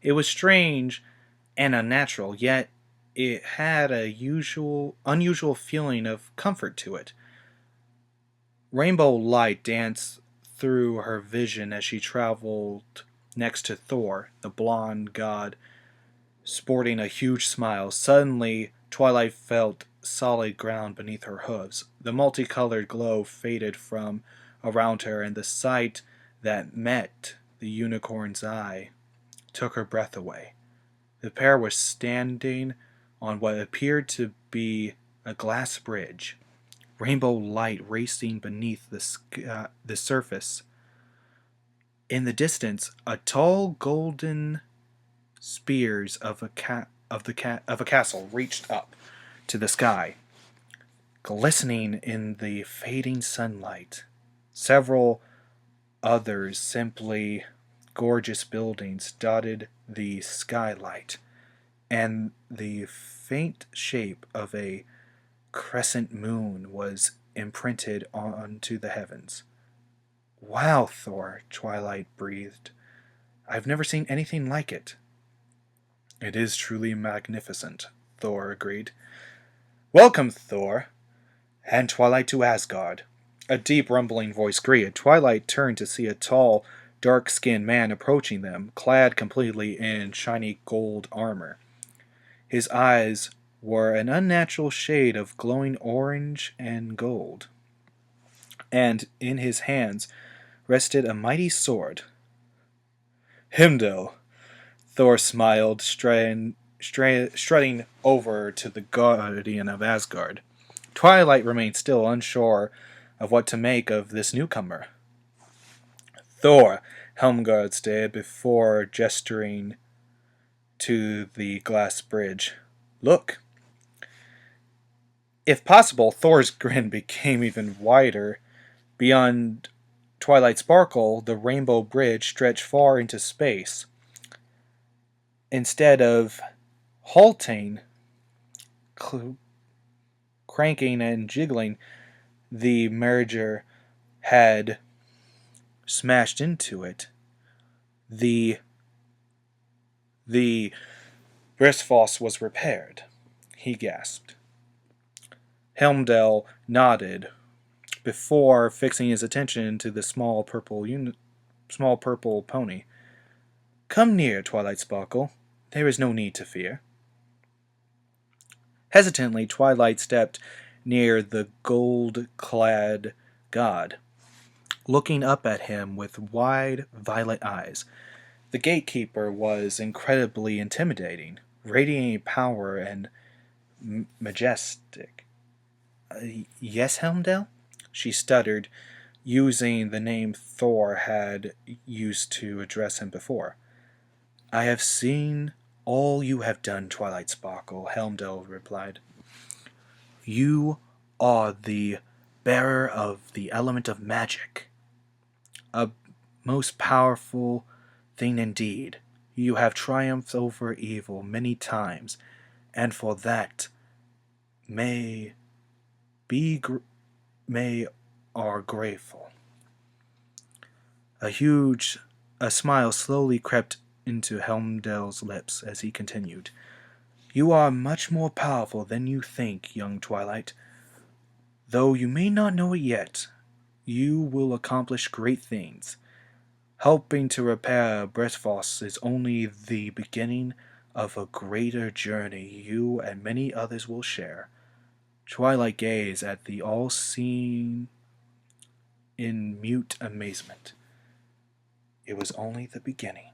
It was strange and unnatural, yet it had a unusual feeling of comfort to it. Rainbow light danced through her vision as she traveled next to Thor, the blonde god, sporting a huge smile. Suddenly, Twilight felt solid ground beneath her hooves. The multicolored glow faded from around her, and the sight that met the unicorn's eye took her breath away. The pair was standing on what appeared to be a glass bridge, rainbow light racing beneath the surface. In the distance, a tall golden spears of a castle reached up to the sky, glistening in the fading sunlight. Several others, simply gorgeous buildings, dotted the skylight, and the faint shape of a crescent moon was imprinted onto the heavens. "Wow, Thor," Twilight breathed. "I've never seen anything like it." "It is truly magnificent," Thor agreed. "Welcome, Thor and Twilight, to Asgard." A deep rumbling voice greeted. Twilight turned to see a tall, dark-skinned man approaching them, clad completely in shiny gold armor. His eyes were an unnatural shade of glowing orange and gold, and in his hands rested a mighty sword. "Heimdall," Thor smiled, strutting over to the guardian of Asgard. Twilight remained still, unsure of what to make of this newcomer. "Thor," Helmgard stated before gesturing to the glass bridge. "Look." If possible, Thor's grin became even wider. Beyond Twilight Sparkle, the rainbow bridge stretched far into space. Instead of halting, cranking and jiggling, the merger had smashed into it. The Brisfoss was repaired, he gasped. Helmdell nodded before fixing his attention to the small purple pony. "Come near, Twilight Sparkle. There is no need to fear." Hesitantly, Twilight stepped near the gold-clad god, looking up at him with wide, violet eyes. The gatekeeper was incredibly intimidating, radiating power and majestic. "Yes, Helmdell?" She stuttered, using the name Thor had used to address him before. I have seen all you have done, Twilight Sparkle, Helmdell replied. You are the bearer of the element of magic. A most powerful thing indeed. You have triumphed over evil many times, and for that may be may are grateful. A huge a smile slowly crept into Helmdell's lips as he continued. You are much more powerful than you think, young Twilight. Though you may not know it yet, you will accomplish great things. Helping to repair Britfoss is only the beginning of a greater journey you and many others will share. Twilight gazed at the all-seeing in mute amazement. It was only the beginning.